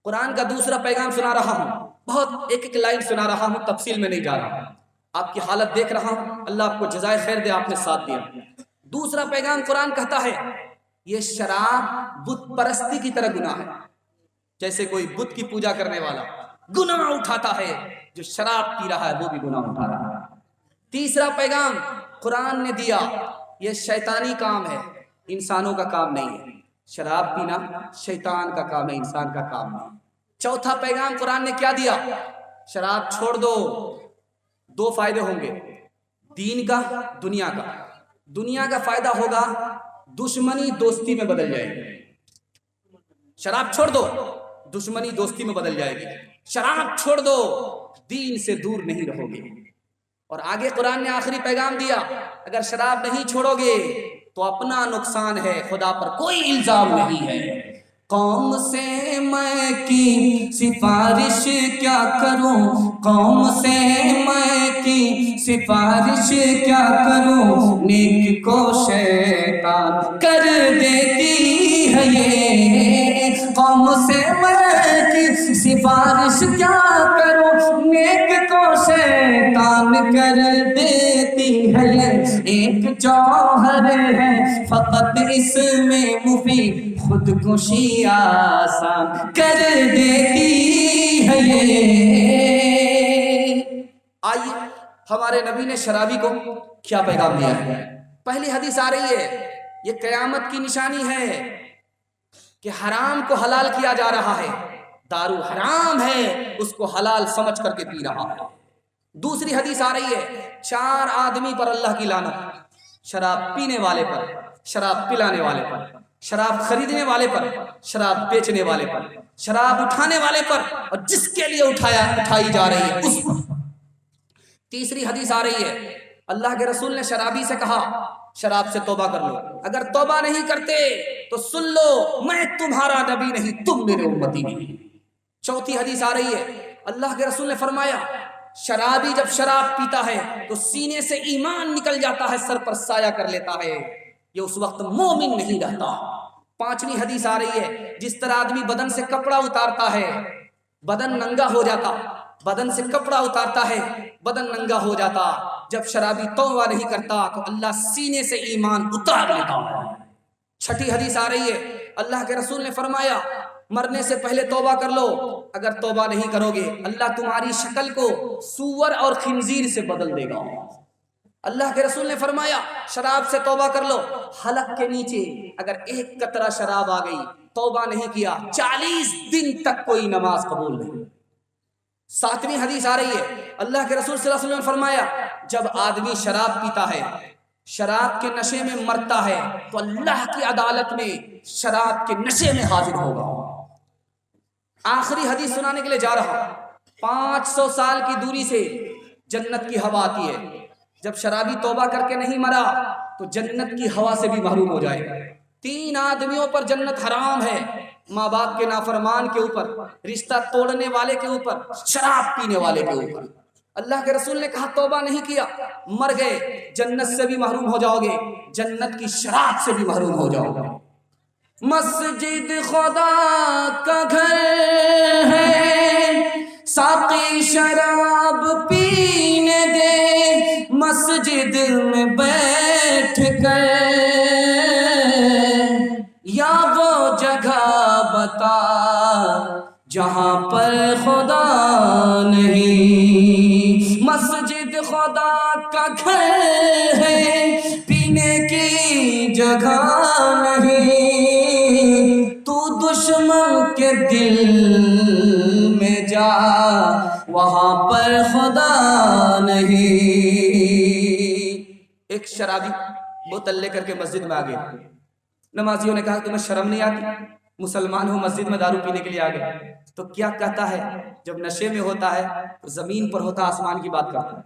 قرآن کا دوسرا پیغام سنا رہا ہوں، بہت ایک ایک لائن سنا رہا ہوں، تفصیل میں نہیں جا رہا ہوں، آپ کی حالت دیکھ رہا ہوں، اللہ آپ کو جزائے خیر دے، آپ نے ساتھ دیا۔ دوسرا پیغام قرآن کہتا ہے یہ شراب بت پرستی کی طرح گناہ ہے، جیسے کوئی بت کی پوجا کرنے والا گناہ اٹھاتا ہے، جو شراب پی رہا ہے وہ بھی گناہ اٹھا رہا ہے۔ تیسرا پیغام قرآن نے دیا یہ شیطانی کام ہے، انسانوں کا کام نہیں ہے، شراب پینا شیطان کا کام ہے، انسان کا کام نہیں۔ چوتھا پیغام قرآن نے کیا دیا، شراب چھوڑ دو، دو فائدے ہوں گے، دین کا، دنیا کا۔ دنیا کا فائدہ ہوگا دشمنی دوستی میں بدل جائے گی، شراب چھوڑ دو دشمنی دوستی میں بدل جائے گی، شراب چھوڑ دو دین سے دور نہیں رہو گے۔ اور آگے قرآن نے آخری پیغام دیا اگر شراب نہیں چھوڑو گے تو اپنا نقصان ہے، خدا پر کوئی الزام نہیں ہے۔ قوم سے میں کی سفارش کیا کروں، قوم سے میں کی سفارش کیا کروں، نیک کو شیطان کر دیتی ہے یہ، قوم سے میں کی سفارش کیا کروں، نیک کو شیطان کر دیتی ہے یہ، ایک جوہر ہے فقط اس میں مفید، خودکشی آسان کر دیتی ہے یہ۔ آئیے ہمارے نبی نے شرابی کو کیا پیغام دیا ہے۔ پہلی حدیث آ رہی ہے یہ قیامت کی نشانی ہے کہ حرام کو حلال کیا جا رہا ہے، دارو حرام ہے اس کو حلال سمجھ کر کے پی رہا ہے۔ دوسری حدیث آ رہی ہے 4 آدمی پر اللہ کی لعنت، شراب پینے والے پر، شراب پلانے والے پر، شراب خریدنے والے پر، شراب بیچنے والے پر، شراب اٹھانے والے پر، اور جس کے لیے اٹھائی جا رہی ہے اس پر۔ تیسری حدیث آ رہی ہے اللہ کے رسول نے شرابی سے کہا شراب سے توبہ کر لو، اگر توبہ نہیں کرتے تو سن لو میں تمہارا نبی نہیں، تم میرے امتی نہیں۔ چوتھی حدیث آ رہی ہے اللہ کے رسول نے فرمایا شرابی جب شراب پیتا ہے تو سینے سے ایمان نکل جاتا ہے، سر پر سایہ کر لیتا ہے، یہ اس وقت مومن نہیں رہتا۔ پانچویں حدیث آ رہی ہے جس طرح آدمی بدن سے کپڑا اتارتا ہے بدن ننگا ہو جاتا، بدن سے کپڑا اتارتا ہے بدن ننگا ہو جاتا، جب شرابی توبہ نہیں کرتا تو اللہ سینے سے ایمان اتار لیتا ہے۔ چھٹی حدیث آ رہی ہے اللہ کے رسول نے فرمایا مرنے سے پہلے توبہ کر لو، اگر توبہ نہیں کرو گے اللہ تمہاری شکل کو سور اور خنزیر سے بدل دے گا۔ اللہ کے رسول نے فرمایا شراب سے توبہ کر لو، حلق کے نیچے اگر ایک قطرہ شراب آ گئی، توبہ نہیں کیا 40 دن تک کوئی نماز قبول نہیں۔ ساتویں حدیث آ رہی ہے اللہ کے رسول صلی اللہ علیہ وسلم نے فرمایا جب آدمی شراب پیتا ہے، شراب کے نشے میں مرتا ہے تو اللہ کی عدالت میں شراب کے نشے میں حاضر ہوگا۔ آخری حدیث سنانے کے لیے جا رہا ہوں۔ 500 سال کی دوری سے جنت کی ہوا آتی ہے، جب شرابی توبہ کر کے نہیں مرا تو جنت کی ہوا سے بھی محروم ہو جائے گا۔ 3 آدمیوں پر جنت حرام ہے، ماں باپ کے نافرمان کے اوپر، رشتہ توڑنے والے کے اوپر، شراب پینے والے کے اوپر۔ اللہ کے رسول نے کہا توبہ نہیں کیا، مر گئے، جنت سے بھی محروم ہو جاؤ گے، جنت کی شراب سے بھی محروم ہو جاؤ گے۔ مسجد خدا کا گھر ہے، ساقی شراب پینے دے، مسجد میں بیٹھ کر، یا وہ جگہ بتا جہاں پر خدا نہیں۔ مسجد خدا کا گھر ہے، پینے کی جگہ نہیں، تو دشمن کے دل میں جا وہاں پر خدا نہیں۔ ایک شرابی بوتل لے کر کے مسجد میں آ گیا، نمازیوں نے کہا تمہیں شرم نہیں آتی، مسلمان ہو مسجد میں دارو پینے کے لیے آ گئے؟ تو کیا کہتا ہے؟ جب نشے میں ہوتا ہے تو زمین پر ہوتا آسمان کی بات کرتا ہے۔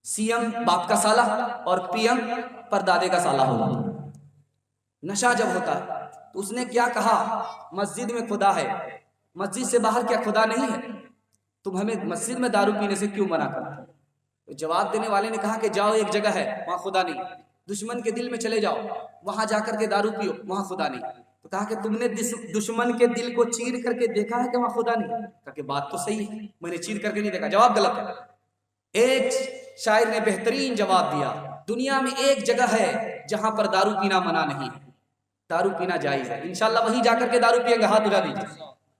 سی ایم باپ کا سالہ اور پی ایم پر دادے کا سالہ ہوتا ہے۔ نشہ جب ہوتا ہے تو اس نے کیا کہا؟ مسجد میں خدا ہے، مسجد سے باہر کیا خدا نہیں ہے؟ تم ہمیں مسجد میں دارو پینے سے کیوں منع کرتے ہو؟ تو جواب دینے والے نے کہا کہ جاؤ ایک جگہ ہے وہاں خدا نہیں، دشمن کے دل میں چلے جاؤ، وہاں جا کر کے دارو پیو، وہاں خدا نہیں۔ تو کہا کہ تم نے دشمن کے دل کو چیر کر کے دیکھا ہے کہ وہاں خدا نہیں؟ کہا کہ بات تو صحیح ہے، میں نے چیر کر کے نہیں دیکھا، جواب غلط ہے۔ ایک شاعر نے بہترین جواب دیا، دنیا میں ایک جگہ ہے جہاں پر دارو پینا منع نہیں ہے، دارو پینا جائز ہے، انشاءاللہ وہیں جا کر کے دارو پیئیں گے، ہاتھ اٹھا دیجیے۔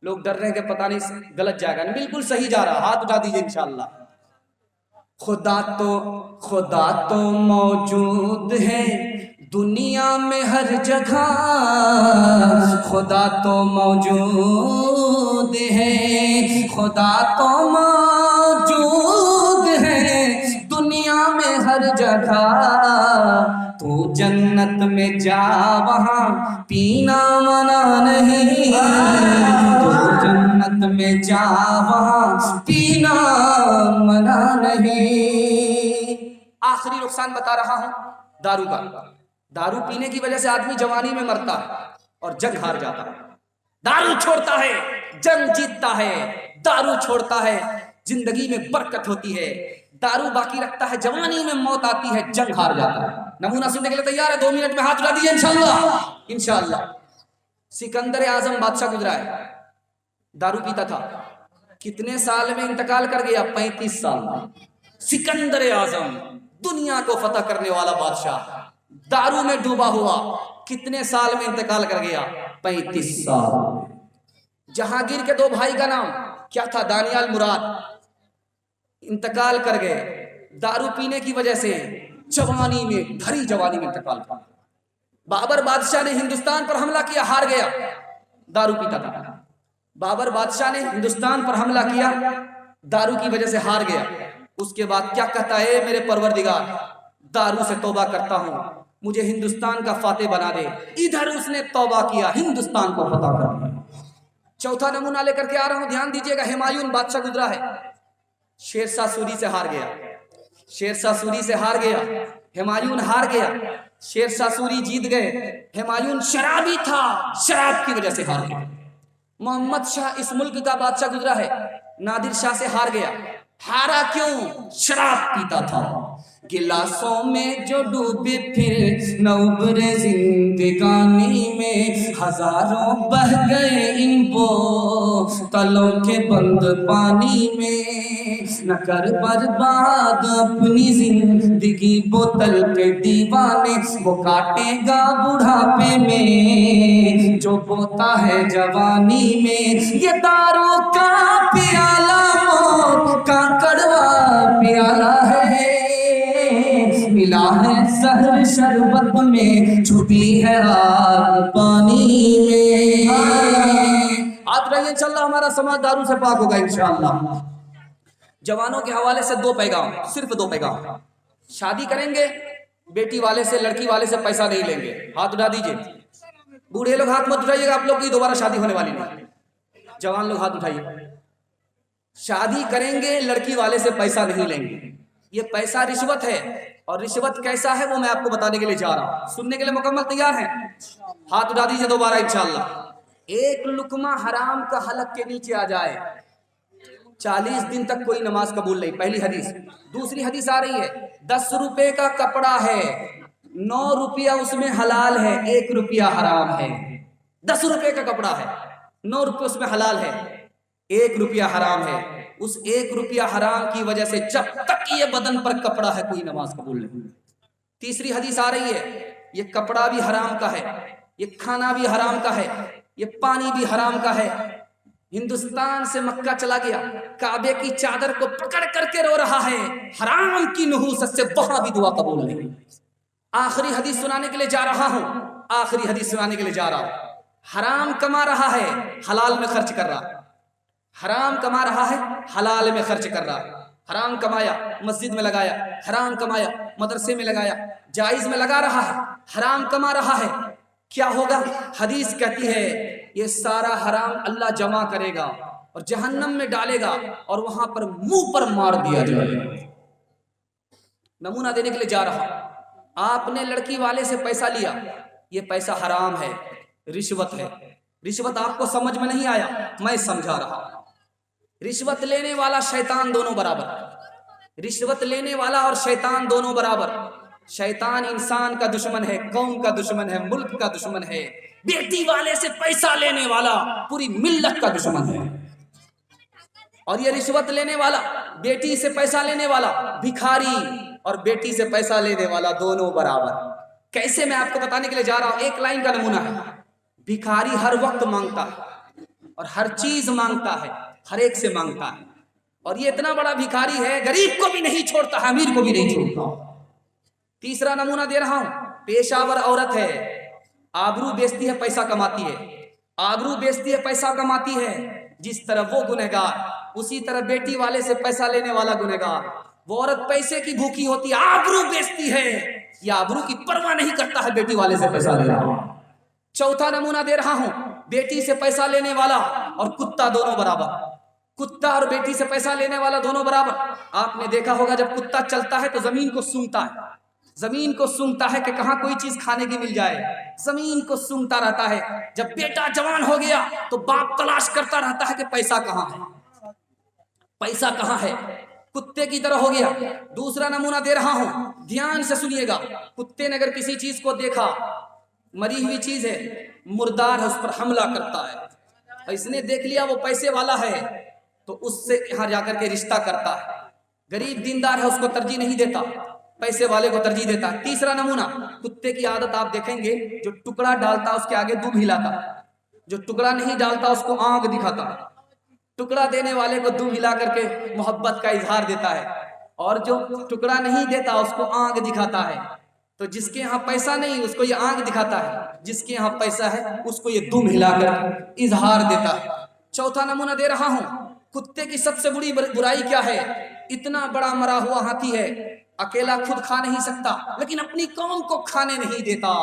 لوگ ڈر رہے ہیں کہ پتہ نہیں غلط جائے گا، بالکل صحیح جا رہا، ہاتھ اٹھا دیجیے انشاءاللہ۔ خدا تو موجود ہے دنیا میں ہر جگہ، خدا تو موجود ہے، خدا تو موجود ہے دنیا میں ہر جگہ، تو جنت میں جا وہاں پینا منع نہیں، تو جنت میں جا وہاں پینا منع نہیں۔ آخری نقصان بتا رہا ہوں دارو کا۔ دارو پینے کی وجہ سے آدمی جوانی میں مرتا ہے اور جنگ ہار جاتا ہے۔ دارو چھوڑتا ہے جنگ جیتتا ہے، دارو چھوڑتا ہے زندگی میں برکت ہوتی ہے، دارو باقی رکھتا ہے جوانی میں موت آتی ہے، جنگ ہار جاتا ہے۔ نمونہ سننے کے لیے تیار ہے؟ 2 منٹ میں ہاتھ اٹھا دیجیے انشاءاللہ۔ انشاءاللہ سکندر اعظم بادشاہ گزرا ہے، دارو پیتا تھا، کتنے سال میں انتقال کر گیا؟ 35 سال میں۔ سکندر اعظم دنیا کو فتح کرنے والا بادشاہ دارو میں ڈوبا ہوا، کتنے سال میں انتقال کر گیا؟ 35 سال۔ جہانگیر کے 2 بھائی کا نام کیا تھا؟ دانیال مراد، انتقال کر گئے دارو پینے کی وجہ سے، جوانی میں بھری جوانی میں انتقال کر گئے۔ بابر بادشاہ نے ہندوستان پر حملہ کیا، ہار گیا، دارو پیتا تھا۔ بابر بادشاہ نے ہندوستان پر حملہ کیا، دارو کی وجہ سے ہار گیا۔ اس کے بعد کیا کہتا ہے؟ میرے پروردگار دارو سے توبہ کرتا ہوں، مجھے ہندوستان کا فاتح بنا دے۔ ادھر اس نے توبہ کیا، ہندوستان کو فتح کر دیا۔ چوتھا نمونہ لے کر کے آ رہا ہوں، دھیان دیجیے گا۔ ہمایون بادشاہ گزرا ہے، شیرشاہ سوری سے ہار گیا، شیرشاہ سوری سے ہار گیا، ہمایون ہار گیا، شیرشاہ سوری جیت گئے، ہمایون شرابی تھا، شراب کی وجہ سے ہار گیا۔ محمد شاہ اس ملک کا بادشاہ گزرا ہے، نادر شاہ سے ہار گیا۔ ہارا کیوں؟ شراب پیتا تھا۔ گلاسوں میں جو ڈوبے پھر نہ ابھرے زندگانی میں، ہزاروں بہ گئے ان بوتلوں کے بند پانی میں، نہ کر برباد اپنی زندگی بوتل کے دیوانے، وہ کاٹے گا بڑھاپے میں جو بوتا ہے جوانی میں۔ یہ دارو کا پیالہ موت کا کڑوا پیالہ ہے، ملا ہے زہر شربت میں، چھپی ہے آگ پانی میں۔ آج رہیے انشاءاللہ ہمارا سماج دارو سے پاک ہوگا انشاءاللہ۔ جوانوں کے حوالے سے 2 پیغام، صرف 2 پیغام۔ شادی کریں گے بیٹی والے سے، لڑکی والے سے پیسہ نہیں لیں گے، ہاتھ اٹھا دیجئے۔ بوڑھے لوگ ہاتھ مت اٹھائیے گا، آپ لوگ کی دوبارہ شادی ہونے والی نہیں۔ جوان لوگ ہاتھ اٹھائیے۔ شادی کریں گے لڑکی والے سے پیسہ نہیں لیں گے، یہ پیسہ رشوت ہے، اور رشوت کیسا ہے وہ میں آپ کو بتانے کے لیے جا رہا ہوں. سننے کے لیے مکمل تیار ہیں؟ ہاتھ اٹھا دیجیے دوبارہ انشاءاللہ. ایک لقمہ حرام کا حلق کے نیچے آ جائے 40 دن تک کوئی نماز قبول نہیں. پہلی حدیث. دوسری حدیث آ رہی ہے 10 روپے کا کپڑا ہے، 9 روپیہ اس میں حلال ہے، 1 روپیہ حرام ہے. 10 روپے کا کپڑا ہے، 9 روپے اس میں حلال ہے، 1 روپیہ حرام ہے. اس 1 روپیہ حرام کی وجہ سے جب تک یہ بدن پر کپڑا ہے کوئی نماز قبول نہیں. تیسری حدیث آ رہی ہے یہ کپڑا بھی حرام کا ہے، یہ کھانا بھی حرام کا ہے، یہ پانی بھی حرام کا ہے. ہندوستان سے مکہ چلا گیا، کعبے کی چادر کو پکڑ کر کے رو رہا ہے، حرام کی نحوست سے وہاں بھی دعا قبول نہیں. آخری حدیث سنانے کے لیے جا رہا ہوں، آخری حدیث سنانے کے لیے جا رہا ہوں. حرام کما رہا ہے، حلال میں خرچ کر رہا ہے. حرام کما رہا ہے، حلال میں خرچ کر رہا ہے. حرام کمایا مسجد میں لگایا، حرام کمایا مدرسے میں لگایا، جائز میں لگا رہا ہے، حرام کما رہا ہے. کیا ہوگا؟ حدیث کہتی ہے یہ سارا حرام اللہ جمع کرے گا اور جہنم میں ڈالے گا اور وہاں پر منہ پر مار دیا جائے گا. نمونہ دینے کے لیے جا رہا ہوں. آپ نے لڑکی والے سے پیسہ لیا، یہ پیسہ حرام ہے، رشوت ہے. رشوت آپ کو سمجھ میں نہیں آیا، میں سمجھا رہا ہوں. رشوت لینے والا شیطان دونوں برابر، رشوت لینے والا اور شیطان دونوں برابر. شیطان انسان کا دشمن ہے، قوم کا دشمن ہے، ملک کا دشمن ہے. بیٹی والے سے پیسہ لینے والا پوری ملت کا دشمن ہے. اور یہ رشوت لینے والا، بیٹی سے پیسہ لینے والا، بھکاری اور بیٹی سے پیسہ لینے والا دونوں برابر. کیسے؟ میں آپ کو بتانے کے لیے جا رہا ہوں. ایک لائن کا نمونہ ہے. بھکاری ہر وقت مانگتا ہے اور ہر چیز مانگتا ہے، ہر ایک سے مانگتا ہے. اور یہ اتنا بڑا بھکاری ہے غریب کو بھی نہیں چھوڑتا ہے، امیر کو بھی نہیں چھوڑتا. تیسرا نمونہ دے رہا ہوں. پیشاور عورت ہے، آبرو بیچتی ہے پیسہ کماتی ہے، آبرو بیچتی ہے پیسہ کماتی ہے. جس طرح وہ گنہگار، اسی طرح بیٹی والے سے پیسہ لینے والا گنہگار. وہ عورت پیسے کی بھوکی ہوتی ہے، آبرو بیچتی ہے، یہ آبرو کی پرواہ نہیں کرتا ہے بیٹی والے سے پیسہ لے رہا. چوتھا نمونہ دے رہا ہوں. بیٹی سے پیسہ لینے والا اور کتا دونوں برابر. کتا اور بیٹی سے پیسہ لینے والا دونوں برابر. آپ نے دیکھا ہوگا جب کتا چلتا ہے تو زمین کو سونگتا ہے، زمین کو سونگتا ہے کہ کہاں کوئی چیز کھانے کی مل جائے، زمین کو سونگتا رہتا ہے. جب بیٹا جوان ہو گیا تو باپ تلاش کرتا رہتا ہے کہ پیسہ کہاں ہے، پیسہ کہاں ہے. کتے کی طرح ہو گیا. دوسرا نمونہ دے رہا ہوں، دھیان سے سنیے گا. کتے نے اگر کسی چیز کو دیکھا، مری ہوئی چیز ہے، مردار ہے، اس پر حملہ کرتا ہے. اور اس نے دیکھ لیا وہ پیسے والا ہے تو اس سے یہاں جا کر کے رشتہ کرتا ہے. غریب دیندار ہے اس کو ترجیح نہیں دیتا، پیسے والے کو ترجیح دیتا ہے. تیسرا نمونہ، کتے کی عادت آپ دیکھیں گے جو ٹکڑا ڈالتا اس کے آگے دم ہلاتا، جو ٹکڑا نہیں ڈالتا اس کو آنکھ دکھاتا. ٹکڑا دینے والے کو دم ہلا کر کے محبت کا اظہار دیتا ہے، اور جو ٹکڑا نہیں دیتا اس کو آنکھ دکھاتا ہے. تو جس کے یہاں پیسہ نہیں اس کو یہ آنکھ دکھاتا ہے، جس کے یہاں پیسہ ہے اس کو یہ دم ہلا کر اظہار دیتا ہے. چوتھا نمونہ دے رہا ہوں. کتے کی سب سے بڑی برائی کیا ہے؟ اتنا بڑا مرا ہوا ہاتھی ہے، اکیلا خود کھا نہیں سکتا لیکن اپنی قوم کو کھانے نہیں دیتا.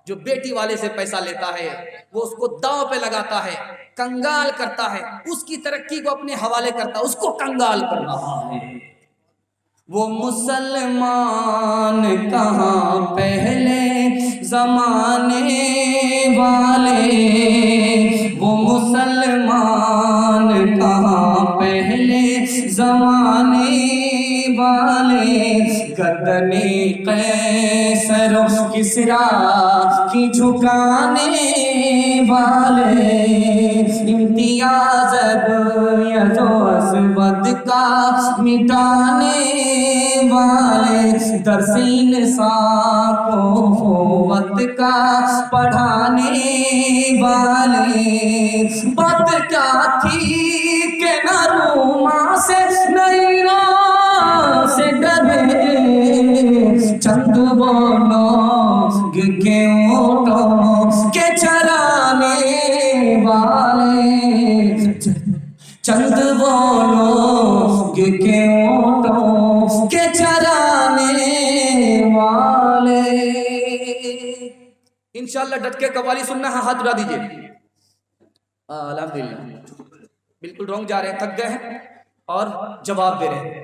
جو بیٹی والے سے پیسہ لیتا ہے وہ اس کو داؤ پہ لگاتا ہے، کنگال کرتا ہے، اس کی ترقی کو اپنے حوالے کرتا ہے، اس کو کنگال کر رہا ہے. وہ مسلمان کہاں پہلے زمانے والے، وہ مسلمان کہاں پہلے زمانے والے، گردنِ قیصر و کسریٰ کی جھکانے والے، امتیاز ابیض و اسود کا مٹانے والے، درس انسان کو قوت کا پڑھانے والے. بات کیا تھی کہ نہ روما سے نیرا سے ڈرے، چند وہ لوگ کے اونٹوں کے چرانے والے، چند وہ لوگ کے اونٹوں کے چرانے والے. انشاءاللہ ڈٹ کے قوالی سننا ہے، ہاتھ اٹھا دیجئے. الحمدللہ بالکل رونگ جا رہے ہیں، تھک گئے ہیں اور جواب دے رہے ہیں.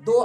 2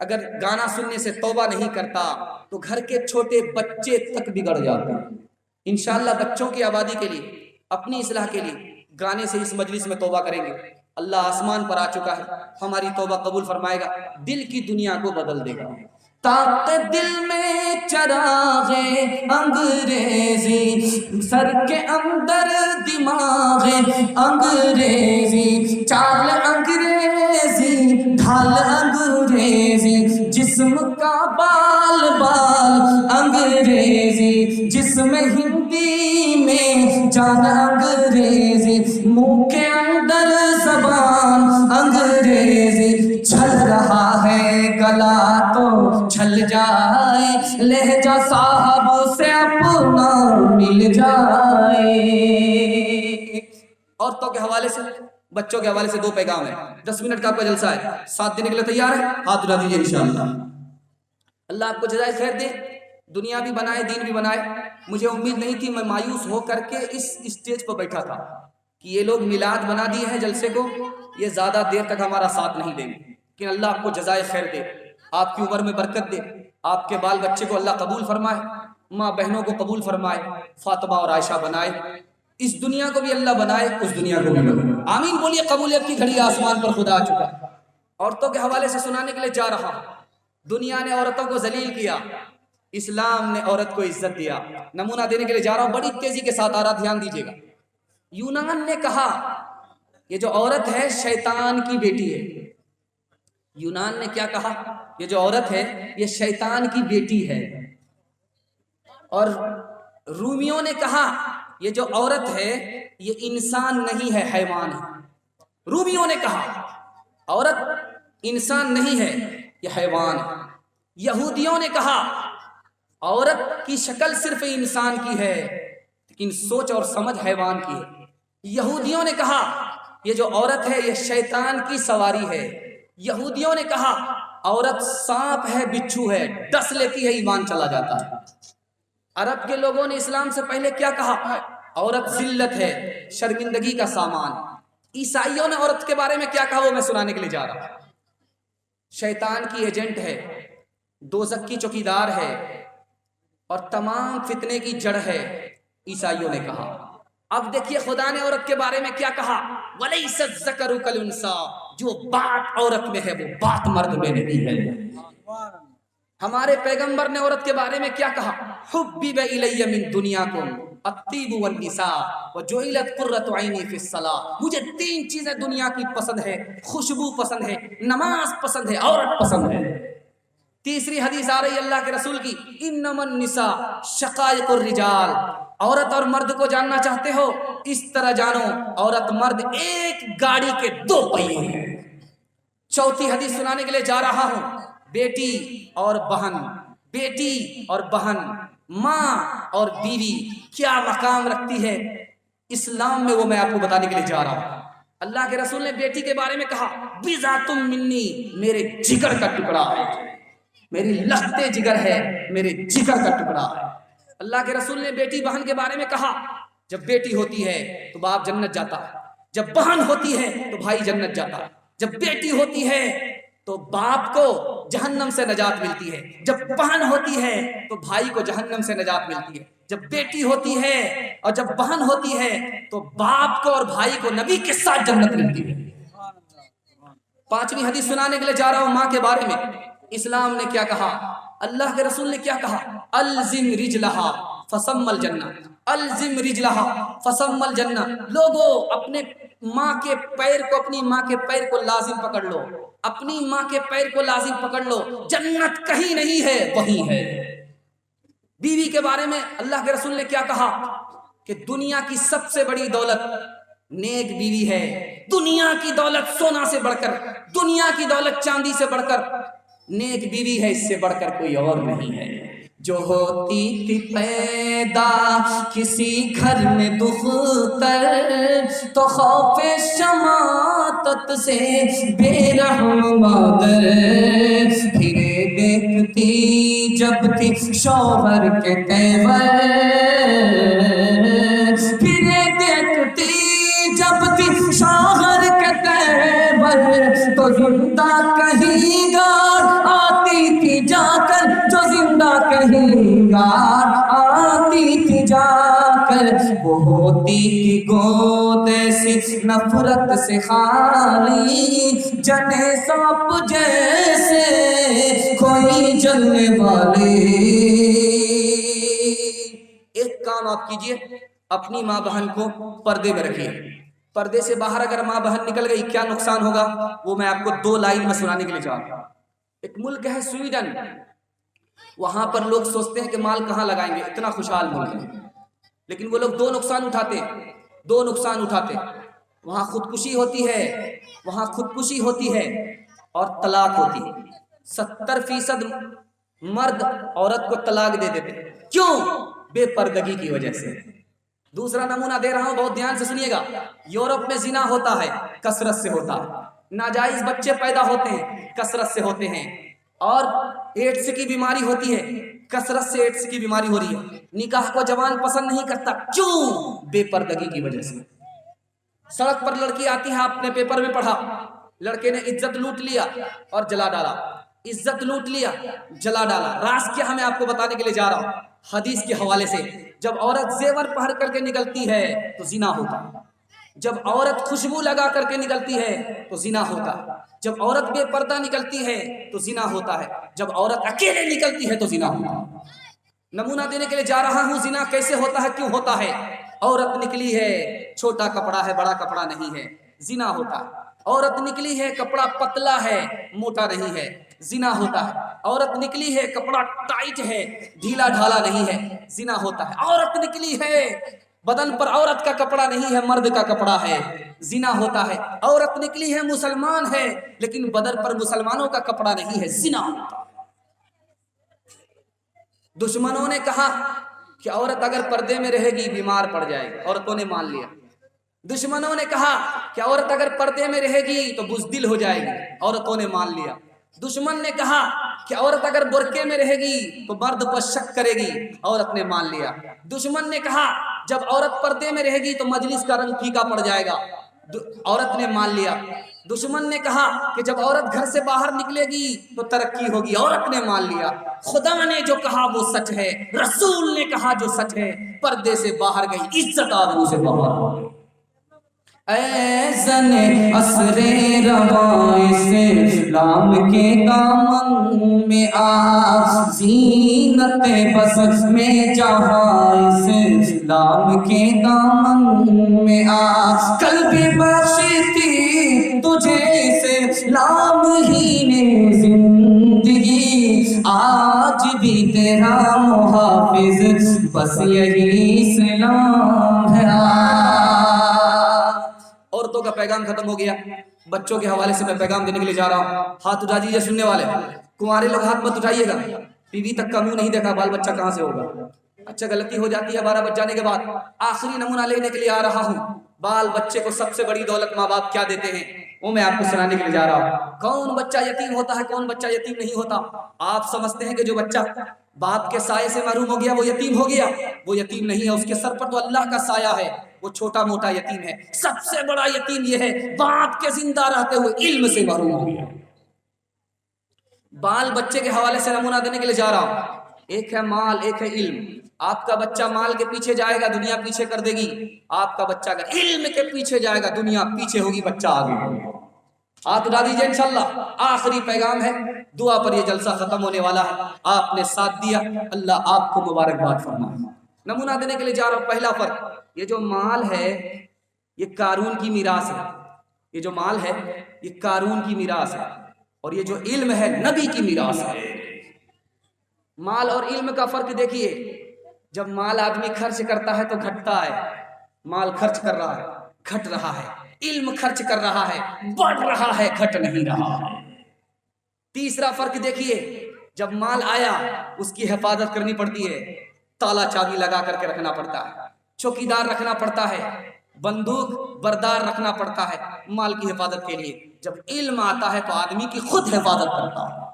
اگر گانا سننے سے توبہ نہیں کرتا تو گھر کے چھوٹے بچے تک بگڑ جاتے ہیں۔ انشاءاللہ بچوں کی آبادی کے لیے، اپنی اصلاح کے لیے گانے سے اس مجلس میں توبہ کریں گے، اللہ آسمان پر آ چکا ہے، ہماری توبہ قبول فرمائے گا، دل کی دنیا کو بدل دے گا۔ تاک دل میں چراغ انگریزی، سر کے اندر دماغ انگریزی، چال انگریزی ڈھال انگریزی، جسم کا بال بال انگریزی، جسم ہندی میں جان انگریزی، منہ کے اندر زبان انگریزی، چھل رہا ہے گلا تو چھل جائے، لہجہ صاحب سے اپنا مل جائے۔ عورتوں کے حوالے سے، بچوں کے حوالے سے 2 پیغام ہیں۔ 10 منٹ کا آپ کا جلسہ ہے، 7 دینے کے لیے تیار ہے؟ ہاتھ اٹھا دیجیے انشاءاللہ۔ اللہ آپ کو جزائے خیر دے، دنیا بھی بنائے دین بھی بنائے۔ مجھے امید نہیں تھی، میں مایوس ہو کر کے اس اسٹیج پر بیٹھا تھا کہ یہ لوگ میلاد بنا دیے ہیں جلسے کو، یہ زیادہ دیر تک ہمارا ساتھ نہیں دیں گے، لیکن اللہ آپ کو جزائے خیر دے، آپ کی عمر میں برکت دے، آپ کے بال بچے کو اللہ قبول فرمائے، ماں بہنوں کو قبول فرمائے، فاطمہ اور عائشہ بنائے، اس دنیا کو بھی اللہ بنائے، اس دنیا کو بھی بنائے۔ آمین بولیے، قبولیت کی گھڑی آسمان پر خدا آ چکا۔ عورتوں کے حوالے سے سنانے کے لیے جا رہا ہوں۔ دنیا نے عورتوں کو ذلیل کیا، اسلام نے عورت کو عزت دیا۔ نمونہ دینے کے لیے جا رہا ہوں، بڑی تیزی کے ساتھ آ رہا، دھیان دیجیے گا۔ یونان نے کہا یہ جو عورت ہے شیطان کی بیٹی ہے۔ یونان نے کیا کہا؟ یہ جو عورت ہے یہ شیطان کی بیٹی ہے۔ اور رومیوں نے کہا یہ جو عورت ہے یہ انسان نہیں ہے، حیوان ہے۔ رومیوں نے کہا عورت انسان نہیں ہے، یہ حیوان ہے۔ یہودیوں نے کہا عورت کی شکل صرف انسان کی ہے لیکن سوچ اور سمجھ حیوان کی ہے۔ یہودیوں نے کہا یہ جو عورت ہے یہ شیطان کی سواری ہے۔ یہودیوں نے کہا عورت سانپ ہے، بچھو ہے، ڈس لیتی ہے ایمان چلا جاتا ہے۔ عرب کے لوگوں نے اسلام سے پہلے کیا کہا؟ عورت ذلت ہے، شرمندگی کا سامان۔ عیسائیوں نے عورت کے بارے میں کیا کہا وہ میں سنانے کے لیے جا رہا ہوں۔ شیطان کی ایجنٹ ہے، دوزخ کی چوکیدار ہے اور تمام فتنے کی جڑ ہے، عیسائیوں نے کہا۔ اب دیکھیے خدا نے عورت کے بارے میں کیا کہا؟ وَلَيْسَ الذَّكَرُ كَالْأُنثىٰ، جو بات عورت میں ہے وہ بات مرد میں نہیں ہے۔ ہمارے پیغمبر نے عورت کے بارے میں کیا کہا؟ حُبِّبَ إِلَيَّ مِن دُنْيَاكُمْ الطِّيبُ وَالنِّسَاءُ وَجُعِلَتْ قُرَّةُ عَيْنِي فِي الصَّلَاةِ۔ مجھے 3 چیزیں دنیا کی پسند ہے، خوشبو پسند ہے، نماز پسند ہے، عورت پسند ہے۔ تیسری حدیث آ رہی اللہ کے رسول کی، انما النساء شقائق الرجال۔ عورت اور مرد کو جاننا چاہتے ہو؟ اس طرح جانو عورت مرد ایک گاڑی کے 2 پہیے ہیں۔ چوتھی حدیث سنانے کے لیے جا رہا ہوں، بیٹی اور بہن، بیٹی اور بہن، ماں اور بیوی کیا مقام رکھتی ہے اسلام میں، وہ میں آپ کو بتانے کے لیے جا رہا ہوں۔ اللہ کے رسول نے بیٹی کے بارے میں کہا بِضَعْتٌ مِّنِّی، میرے جگر کا ٹکڑا ہے، میری لختے جگر ہے، میرے جگر کا ٹکڑا ہے۔ اللہ کے رسول نے بیٹی بہن کے بارے میں کہا جب بیٹی ہوتی ہے تو باپ جنت جاتا ہے، جب بہن ہوتی ہے تو بھائی جنت جاتا ہے، جب بیٹی ہوتی ہے تو باپ کو جہنم سے نجات ملتی ہے، جب بہن ہوتی ہے تو بھائی کو جہنم سے نجات ملتی ہے، جب بیٹی ہوتی ہے اور جب بہن ہوتی ہے تو باپ کو اور بھائی کو نبی کے ساتھ جنت ملتی ہے۔ 5ویں حدیث سنانے کے لیے جا رہا ہوں ماں کے بارے میں۔ اسلام نے کیا کہا؟ اللہ کے رسول نے کیا کہا؟ الزم رجلہا فسم الجنہ، الزم رجلہا فسم الجنہ۔ لوگوں اپنے ماں کے پیر کو، اپنی ماں کے پیر کو لازم پکڑ لو، اپنی ماں کے پیر کو لازم پکڑ لو، جنت کہیں نہیں ہے وہیں ہے۔ بیوی کے بارے میں اللہ کے رسول نے کیا کہا کہ دنیا کی سب سے بڑی دولت نیک بیوی ہے۔ دنیا کی دولت سونا سے بڑھ کر، دنیا کی دولت چاندی سے بڑھ کر نیک بیوی ہے، اس سے بڑھ کر کوئی اور نہیں ہے۔ جو ہوتی تھی پیدا کسی گھر میں دختر، تو خوف شماتت سے بے رحم مادر، پھرے دیکھتی جب تھی شوہر کے تیور، پھرے دیکھتی جب تھی شوہر کے تیور، تو زندہ کہیں گا کہیں یاد آتی تھی جا کر، وہ ہوتی کی گود ایسی نفرت سے خالی، جنے سانپ جیسے کوئی جلنے والی۔ ایک کام آپ کیجئے، اپنی ماں بہن کو پردے میں رکھیے۔ پردے سے باہر اگر ماں بہن نکل گئی کیا نقصان ہوگا، وہ میں آپ کو 2 لائن میں سنانے کے لیے چاہ رہا ہوں۔ ایک ملک ہے سویڈن، وہاں پر لوگ سوچتے ہیں کہ مال کہاں لگائیں گے، اتنا خوشحال ملک ہے، لیکن وہ لوگ 2 نقصان اٹھاتے ہیں، 2 نقصان اٹھاتے ہیں۔ وہاں خودکشی ہوتی ہے، وہاں خودکشی ہوتی ہے اور طلاق ہوتی ہے۔ 70% مرد عورت کو طلاق دے دیتے ہیں، کیوں؟ بے پردگی کی وجہ سے۔ دوسرا نمونہ دے رہا ہوں، بہت دھیان سے سنیے گا۔ یورپ میں زنا ہوتا ہے، کثرت سے ہوتا ہے، ناجائز بچے پیدا ہوتے ہیں، کثرت سے ہوتے ہیں، اور ایڈز کی بیماری ہوتی ہے، کثرت سے ایڈز کی بیماری ہو رہی ہے۔ نکاح کو جوان پسند نہیں کرتا، کیوں؟ بے پردگی کی وجہ سے۔ سڑک پر لڑکی آتی ہے، آپ نے پیپر میں پڑھا، لڑکے نے عزت لوٹ لیا اور جلا ڈالا، عزت لوٹ لیا جلا ڈالا۔ راز کیا میں آپ کو بتانے کے لیے جا رہا ہوں حدیث کے حوالے سے۔ جب عورت زیور پہن کر کے نکلتی ہے تو زنا ہوتا ہے، جب عورت خوشبو لگا کر کے نکلتی ہے تو زنا ہوتا ہے، جب عورت بے پردہ نکلتی ہے تو زنا ہوتا ہے، جب عورت اکیلے نکلتی ہے تو زنا ہوتا ہے۔ نمونہ دینے کے لیے جا رہا ہوں، زنا کیسے ہوتا ہے، کیوں ہوتا ہے۔ عورت نکلی ہے، چھوٹا کپڑا ہے، بڑا کپڑا نہیں ہے، زنا ہوتا ہے۔ عورت نکلی ہے، کپڑا پتلا ہے، موٹا نہیں ہے، زنا ہوتا ہے۔ عورت نکلی ہے، کپڑا ٹائٹ ہے، ڈھیلا ڈھالا نہیں ہے، زنا ہوتا ہے۔ عورت نکلی ہے، بدن پر عورت کا کپڑا نہیں ہے، مرد کا کپڑا ہے، زنا ہوتا ہے۔ عورت نکلی ہے، مسلمان ہے، لیکن بدن پر مسلمانوں کا کپڑا نہیں ہے، زنا ہوتا ہے۔ دشمنوں نے کہا کہ عورت اگر پردے میں رہے گی بیمار پڑ جائے گی، عورتوں نے مان لیا۔ دشمنوں نے کہا کہ عورت اگر پردے میں رہے گی تو بزدل ہو جائے گی، عورتوں نے مان لیا۔ دشمن نے کہا کہ عورت اگر برقعے میں رہے گی تو مرد پر شک کرے گی، عورت نے مان لیا۔ دشمن نے کہا جب عورت پردے میں رہے گی تو مجلس کا رنگ پھیکا پڑ جائے گا، عورت نے مان لیا۔ دشمن نے کہا کہ جب عورت گھر سے باہر نکلے گی تو ترقی ہوگی، عورت نے مان لیا۔ خدا نے جو کہا وہ سچ ہے، رسول نے کہا جو سچ ہے، پردے سے باہر گئی، عزت آبرو سے باہر ہو گئی۔ اے زن عصر رواں سے اسلام کے دامن میں آ، زینت بس میں جہاں سے اسلام کے دامن میں آ، کل بھی بخشی تھی تجھے سے اسلام ہی نے زندگی، آج بھی تیرا محافظ بس یہی اسلام ہے۔ عورتوں کا پیغام ختم ہو گیا، بچوں کے حوالے سے میں پیغام دینے کے لیے جا رہا ہوں۔ ہاتھ اٹھا دیجیے سننے والے، کنوارے لوگ ہاتھ مت اٹھائیے گا، بیوی تک کا منہ نہیں دیکھا، بال بچہ کہاں سے ہوگا۔ اچھا غلطی ہو جاتی ہے 12 بج جانے کے بعد۔ آخری نمونہ لینے کے لیے آ رہا ہوں، بال بچے کو سب سے بڑی دولت ماں باپ کیا دیتے ہیں، وہ میں آپ کو سنانے کے لیے جا رہا ہوں۔ کون بچہ یتیم ہوتا ہے، کون بچہ یتیم نہیں ہوتا۔ آپ سمجھتے ہیں کہ جو بچہ باپ کے سائے سے محروم ہو گیا وہ یتیم ہو گیا، وہ یتیم نہیں ہے، اس کے سر پر تو اللہ کا سایہ ہے، وہ چھوٹا موٹا یتیم ہے۔ سب سے بڑا یتیم یہ ہے باپ کے زندہ رہتے ہوئے علم سے محروم ہو گیا۔ بال بچے کے حوالے سے نمونہ دینے کے لیے جا رہا ہوں، ایک ہے مال، ایک ہے علم۔ آپ کا بچہ مال کے پیچھے جائے گا، دنیا پیچھے کر دے گی۔ آپ کا بچہ اگر علم کے پیچھے جائے گا، دنیا پیچھے ہوگی، بچہ آگے ہوگا۔ ہاتھ اٹھا دیجیے انشاءاللہ۔ آخری پیغام ہے، دعا پر یہ جلسہ ختم ہونے والا ہے۔ آپ نے ساتھ دیا، اللہ آپ کو مبارکباد فرمائے۔ نمونہ دینے کے لیے جا رہا ہوں، پہلا فرق، یہ جو مال ہے یہ قارون کی میراث ہے، یہ جو مال ہے یہ قارون کی میراث ہے، اور یہ جو علم ہے نبی کی میراث ہے۔ مال اور علم کا فرق دیکھیے، جب مال آدمی خرچ کرتا ہے تو گھٹتا ہے، مال خرچ کر رہا ہے گھٹ رہا ہے، علم خرچ کر رہا ہے بڑھ رہا ہے، گھٹ نہیں رہا ہے۔ تیسرا فرق دیکھیے، جب مال آیا اس کی حفاظت کرنی پڑتی ہے، تالا چابی لگا کر کے رکھنا پڑتا ہے، چوکیدار رکھنا پڑتا ہے، بندوق بردار رکھنا پڑتا ہے مال کی حفاظت کے لیے۔ جب علم آتا ہے تو آدمی کی خود حفاظت کرتا ہے۔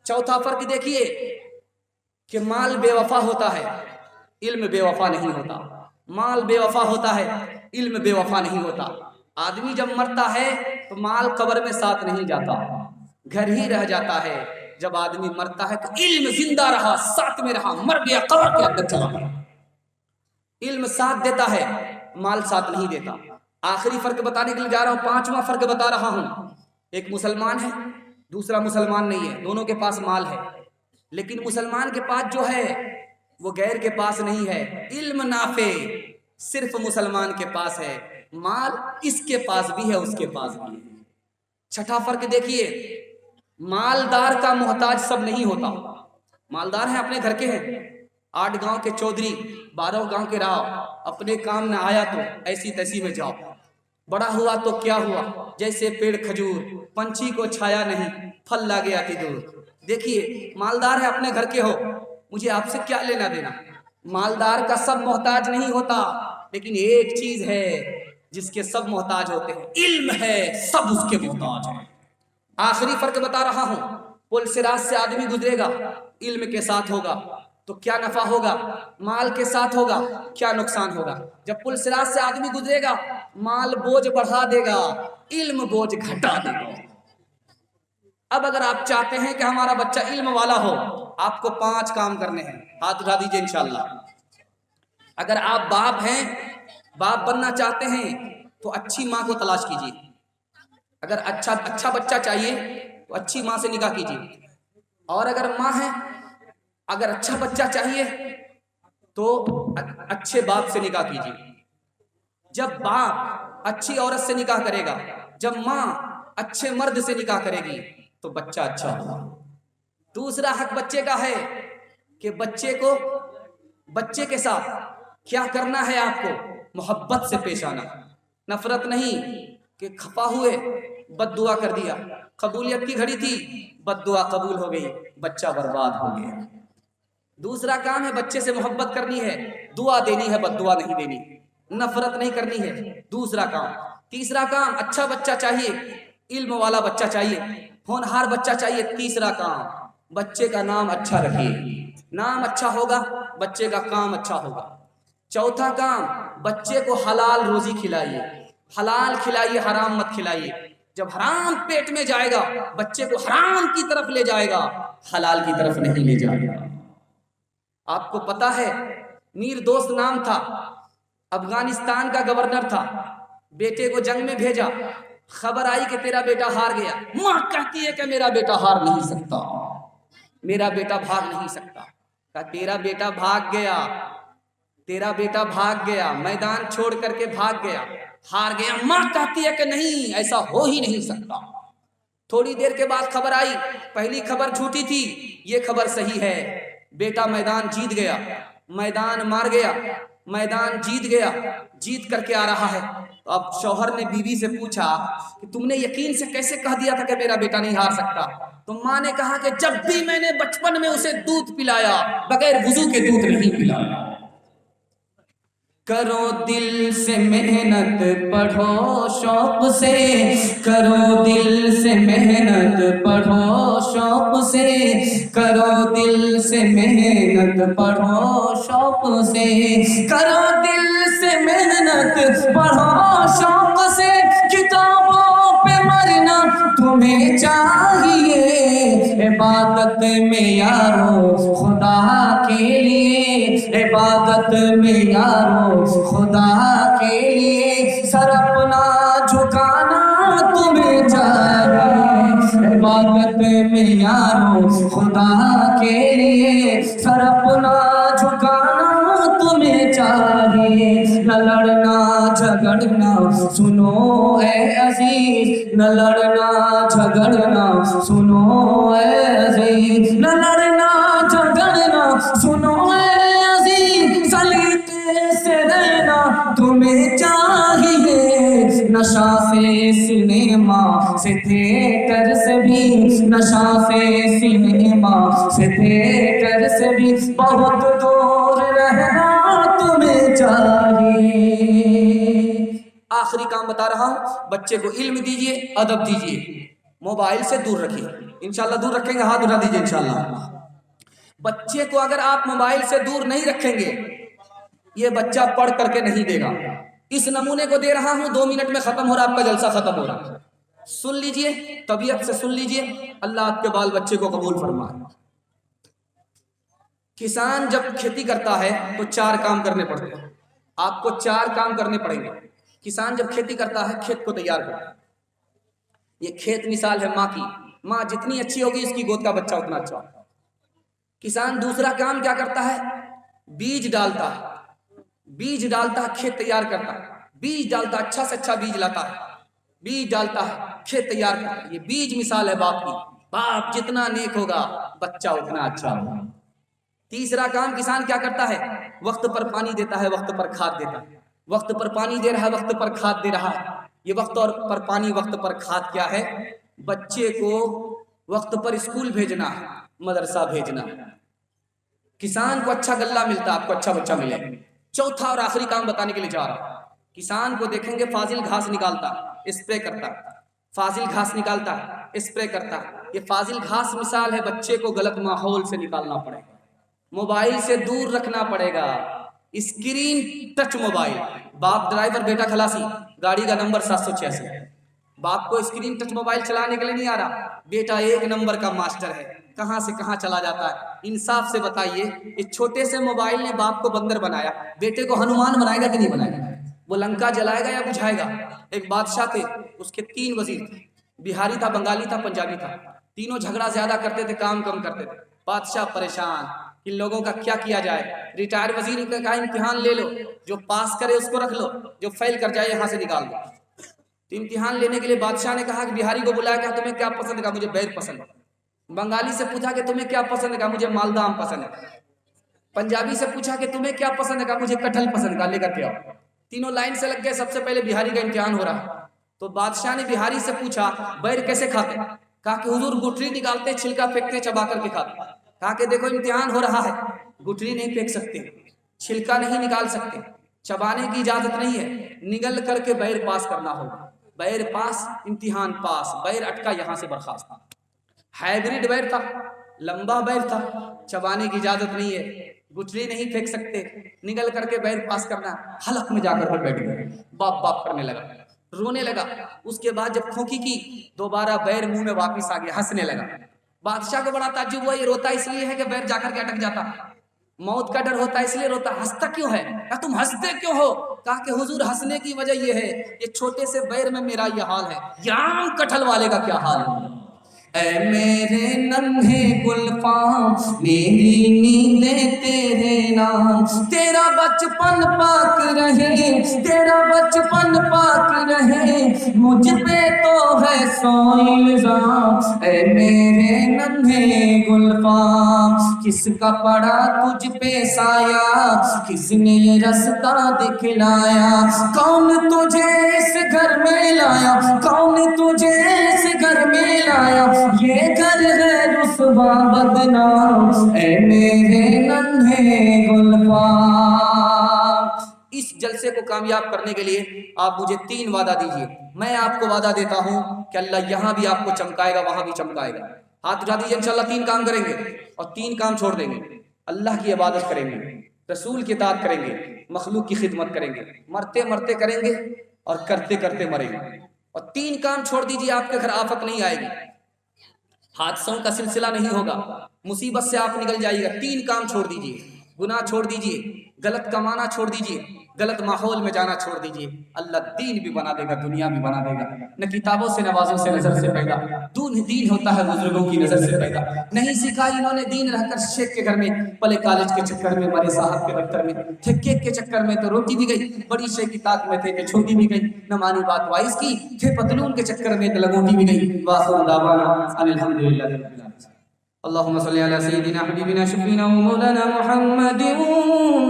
چوتھا فرق دیکھیے کہ مال بے وفا ہوتا ہے، علم بے وفا نہیں ہوتا۔ مال بے وفا ہوتا ہے، علم بے وفا نہیں ہوتا۔ آدمی جب مرتا ہے تو مال قبر میں ساتھ نہیں جاتا، گھر ہی رہ جاتا ہے، جب آدمی مرتا ہے تو علم زندہ رہا، ساتھ میں رہا، مر گیا قبر کے اندر چلا گیا۔ علم ساتھ دیتا ہے، مال ساتھ نہیں دیتا۔ آخری فرق بتانے کے لیے جا رہا ہوں، پانچواں فرق بتا رہا ہوں۔ ایک مسلمان ہے، دوسرا مسلمان نہیں ہے، دونوں کے پاس مال ہے، لیکن مسلمان کے پاس جو ہے وہ غیر کے پاس نہیں ہے۔ علم نافع صرف مسلمان کے پاس ہے، مال اس کے پاس بھی ہے، اس کے پاس بھی ہے۔ چھٹا فرق دیکھیے، مالدار کا محتاج سب نہیں ہوتا۔ مالدار ہیں، اپنے گھر کے ہیں، 8 گاؤں کے چودھری، 12 گاؤں کے راؤ، اپنے کام نہ آیا تو ایسی تیسی میں جاؤ، بڑا ہوا تو کیا ہوا، جیسے پیڑ کھجور، پنچھی کو چھایا نہیں، پھل لا گیا تھی دور۔ دیکھیے مالدار ہے، اپنے گھر کے ہو، مجھے آپ سے کیا لینا دینا۔ مالدار کا سب محتاج نہیں ہوتا، لیکن ایک چیز ہے جس کے سب محتاج ہوتے ہیں، علم ہے، سب اس کے محتاج ہیں۔ آخری فرق بتا رہا ہوں، پل صراط سے آدمی گزرے گا، علم کے ساتھ ہوگا تو کیا نفع ہوگا، مال کے ساتھ ہوگا کیا نقصان ہوگا۔ جب پل صراط سے آدمی گزرے گا، مال بوجھ بڑھا دے گا، علم بوجھ گھٹا دے گا۔ اب اگر آپ چاہتے ہیں کہ ہمارا بچہ علم والا ہو، آپ کو 5 کام کرنے ہیں، ہاتھ اٹھا دیجئے انشاءاللہ۔ اگر آپ باپ ہیں، باپ بننا چاہتے ہیں تو اچھی ماں کو تلاش کیجیے۔ اگر اچھا بچہ چاہیے تو اچھی ماں سے نکاح کیجیے، اور اگر ماں ہے، اگر اچھا بچہ چاہیے تو اچھے باپ سے نکاح کیجیے۔ جب باپ اچھی عورت سے نکاح کرے گا، جب ماں اچھے مرد سے نکاح کرے گی تو بچہ اچھا ہوگا۔ دوسرا حق بچے کا ہے کہ بچے کے ساتھ کیا کرنا ہے، آپ کو محبت سے پیش آنا، نفرت نہیں کہ خفا ہوئے بد دعا کر دیا، قبولیت کی گھڑی تھی بد دعا قبول ہو گئی، بچہ برباد ہو گیا۔ دوسرا کام ہے بچے سے محبت کرنی ہے، دعا دینی ہے، بد دعا نہیں دینی، نفرت نہیں کرنی ہے، دوسرا کام۔ تیسرا کام، اچھا بچہ چاہیے، علم والا بچہ چاہیے، ہونہار بچہ چاہیے۔ تیسرا کام، بچے کا نام اچھا رکھیے، نام اچھا ہوگا بچے کا کام اچھا ہوگا۔ چوتھا کام، بچے کو حلال روزی کھلائیے، حلال کھلائیے، حرام مت کھلائیے۔ جب حرام پیٹ میں جائے گا، بچے کو حرام کی طرف لے جائے گا، حلال کی طرف نہیں لے جائے گا۔ آپ کو پتا ہے، میر دوست نام تھا، افغانستان کا گورنر تھا، بیٹے کو جنگ میں بھیجا، خبر آئی کہ تیرا بیٹا ہار گیا، ماں کہتی ہے کہ میرا بیٹا ہار نہیں سکتا، میرا بیٹا بھاگ نہیں سکتا۔ کہا تیرا بیٹا بھاگ گیا، تیرا بیٹا بھاگ گیا، میدان چھوڑ کر کے بھاگ گیا، ہار گیا، ماں کہتی ہے کہ نہیں، ایسا ہو ہی نہیں سکتا۔ تھوڑی دیر کے بعد خبر آئی، پہلی خبر جھوٹی تھی، یہ خبر صحیح ہے، بیٹا میدان جیت گیا، میدان مار گیا، میدان جیت گیا، جیت کر کے آ رہا ہے۔ تو اب شوہر نے بیوی سے پوچھا کہ تم نے یقین سے کیسے کہہ دیا تھا کہ میرا بیٹا نہیں ہار سکتا؟ تو ماں نے کہا کہ جب بھی میں نے بچپن میں اسے دودھ پلایا، بغیر وضو کے دودھ نہیں پلایا۔ کرو دل سے محنت، پڑھو شوق سے، کرو دل سے محنت، پڑھو شوق سے، کرو دل سے محنت، پڑھو شوق سے، کرو دل سے محنت، پڑھو شوق سے، کتابوں پہ مرنا تمہیں چاہیے، عبادت میں یارو خدا کے لیے، عبادت میں یارو خدا کے لیے، سر اپنا جھکانا تمہیں چاہیے، عبادت میں یارو خدا کے لیے، سر اپنا جھکانا تمہیں چاہیے۔ نہ لڑنا جھگڑنا سنو اے عزیز، نہ لڑنا جھگڑنا سنو اے عزیز، نہ لڑنا جھگڑنا سنو اے عزیز، سلیقے سے رہنا تمہیں چاہیے، نشہ سے سنیما سے تھیٹر سے بھی، نشہ سے سنیما سے تھیٹر سے بھی بہت دور رہنا تمہیں چاہیے۔ آخری کام بتا رہا ہوں، بچے کو علم دیجئے، ادب دیجئے، موبائل سے دور رکھیے، انشاءاللہ دور رکھیں گے، ہاتھ اٹھا دیجئے انشاءاللہ۔ بچے کو اگر آپ موبائل سے دور نہیں رکھیں گے، یہ بچہ پڑھ کر کے نہیں دے گا۔ اس نمونے کو دے رہا ہوں، 2 منٹ میں ختم ہو رہا، آپ کا جلسہ ختم ہو رہا۔ سن لیجئے، طبیعت سے سن لیجئے، اللہ آپ کے بال بچے کو قبول فرمائے۔ کسان جب کھیتی کرتا ہے تو 4 کام کرنے پڑتے ہیں، آپ کو 4 کام کرنے پڑیں گے۔ کسان جب کھیتی کرتا ہے کھیت کو تیار کرتا ہے، یہ کھیت مثال ہے ماں کی، ماں جتنی اچھی ہوگی اس کی گود کا بچہ اتنا اچھا ہوگا۔ کسان دوسرا کام کیا کرتا ہے؟ بیج ڈالتا ہے، بیج ڈالتا ہے، کھیت تیار کرتا ہے، بیج ڈالتا ہے، اچھا سے اچھا بیج لاتا ہے، بیج ڈالتا ہے، کھیت تیار کرتا ہے۔ یہ بیج مثال ہے باپ کی، باپ جتنا نیک ہوگا بچہ اتنا اچھا ہوگا۔ تیسرا کام کسان کیا کرتا ہے؟ وقت پر پانی دیتا ہے، وقت پر کھاد دیتا ہے، وقت پر پانی دے رہا ہے، وقت پر کھاد دے رہا ہے۔ یہ وقت پر پانی، وقت پر کھاد کیا ہے؟ بچے کو وقت پر اسکول بھیجنا ہے، مدرسہ بھیجنا ہے۔ کسان کو اچھا غلہ ملتا، آپ کو اچھا بچہ ملے۔ چوتھا اور آخری کام بتانے کے لیے جا رہا ہوں، کسان کو دیکھیں گے فاضل گھاس نکالتا، اسپرے کرتا، فاضل گھاس نکالتا، اسپرے کرتا۔ یہ فاضل گھاس مثال ہے بچے کو غلط ماحول سے نکالنا پڑے گا، موبائل سے دور رکھنا پڑے گا، اسکرین ٹچ موبائل۔ باپ ڈرائیور، بیٹا خلاصی، گاڑی کا نمبر 786۔ باپ کو اسکرین ٹچ موبائل چلانے کے لیے نہیں آ رہا، بیٹا 1 نمبر کا ماسٹر ہے، کہاں سے کہاں چلا جاتا ہے۔ انصاف سے بتائیے، اس چھوٹے سے موبائل نے باپ کو بندر بنایا، بیٹے کو ہنومان بنائے گا کہ نہیں بنائے گا؟ وہ لنکا جلائے گا یا بجھائے گا؟ ایک بادشاہ تھے، اس کے 3 وزیر تھے، بہاری تھا، بنگالی تھا، پنجابی تھا، تینوں جھگڑا زیادہ کرتے تھے، کام کم کرتے تھے۔ بادشاہ پریشان، ان لوگوں کا کیا کیا جائے؟ ریٹائر وزیر نے کہا امتحان لے لو، جو پاس کرے اس کو رکھ لو، جو فیل کر جائے یہاں سے نکال دو۔ تو امتحان لینے کے لیے بادشاہ نے کہا کہ بہاری کو بلایا، کہ تمہیں کیا پسند ہے؟ کہا مجھے بیر پسند ہے۔ بنگالی سے پوچھا کہ تمہیں کیا پسند ہے؟ کہا مجھے مالدہ آم پسند ہے۔ پنجابی سے پوچھا کہ تمہیں کیا پسند ہے؟ کہا مجھے کٹہل پسند ہے۔ کہا لے کر کے آؤ۔ تینوں لائن سے لگ گئے، سب سے پہلے بہاری کا امتحان ہو رہا ہے۔ تو بادشاہ نے بہاری سے پوچھا بیر کیسے کھاتے؟ کہا کہ حضور گٹھلی نکالتے، چھلکا پھینکتے، چبا کر کے کھاتے۔ کہا کہ دیکھو امتحان ہو رہا ہے، گٹھلی نہیں پھینک سکتے، چھلکا نہیں نکال سکتے، چبانے کی اجازت نہیں ہے، نگل کر کے بیر پاس کرنا ہوگا۔ بیر پاس، امتحان پاس، بیر اٹکا، یہاں سے برخاست۔ ہائیبریڈ بیر تھا، لمبا بیر تھا، چبانے کی اجازت نہیں ہے، گٹھلی نہیں پھینک سکتے، نگل کر کے بیر پاس کرنا۔ حلق میں جا کر کے بیٹھ گئے، باپ باپ کرنے لگا، رونے لگا۔ اس کے بعد جب کھونکی کی، دوبارہ بیر منہ میں واپس آ گیا، ہنسنے لگا۔ بادشاہ کو بڑا تعجب ہوا، یہ روتا اس لیے ہے کہ بیر جا کر کے اٹک جاتا، موت کا ڈر ہوتا ہے اس لیے روتا، ہنستا کیوں ہے؟ کہا تم ہنستے کیوں ہو؟ کہا کہ حضور ہنسنے کی وجہ یہ ہے، یہ چھوٹے سے بیر میں میرا یہ حال ہے، یام کٹھل والے کا کیا حال ہے؟ اے میرے ننھے گلفام، میری نیندیں تیرے نام، تیرا بچپن پاک رہے، تیرا بچپن پاک رہے، مجھ پہ تو ہے 100 الزام۔ اے میرے ننھے گلفام، کس کا پڑا تجھ پہ سایہ، کس نے یہ رستہ دکھلایا، کون تجھے اس گھر میں لایا، کون تجھے اس گھر میں لایا، یہ گھر ہے رسوا بدنام۔ اے میرے ننھے گلفام، اس جلسے کو کامیاب کرنے کے لیے آپ مجھے 3 وعدہ دیجئے۔ میں آپ کو وعدہ دیتا ہوں کہ اللہ یہاں بھی آپ کو چمکائے گا، وہاں بھی چمکائے گا۔ ہاتھ اٹھا دیجئے، انشاءاللہ 3 کام کریں گے اور 3 کام چھوڑ دیں گے۔ اللہ کی عبادت کریں گے، رسول کی اطاعت کریں گے، مخلوق کی خدمت کریں گے، مرتے مرتے کریں گے اور کرتے کرتے مریں گے۔ اور 3 کام چھوڑ دیجئے، آپ کے گھر آفت نہیں آئے گی، حادثوں کا سلسلہ نہیں ہوگا، مصیبت سے آپ نکل جائیے گا۔ 3 کام چھوڑ دیجئے، گناہ چھوڑ دیجئے، غلط کمانا چھوڑ دیجئے، غلط ماحول میں جانا چھوڑ دیجئے، اللہ دین بھی بنا دے گا، دنیا بھی بنا دے گا۔ نہ کتابوں سے نوازوں سے نظر سے پیدا، دین ہوتا ہے بزرگوں کی نظر سے پیدا۔ نہیں سیکھا انہوں نے دین رہ کر شیخ کے گھر میں، پلے کالج کے چکر میں، مرے صاحب کے دفتر میں، تھے کیک کے چکر میں تو روٹی بھی گئی، بڑی شیخ کی طاق میں تھے کہ چھوٹی بھی گئی، نہ مانی بات وائس کی، تھے پتلون کے چکر میں تو لگوٹی بھی گئی۔ وآخر دعوانا ان الحمدللہ رب العالمین۔ اللهم صل على سيدنا حبيبنا شفينا ومولانا محمد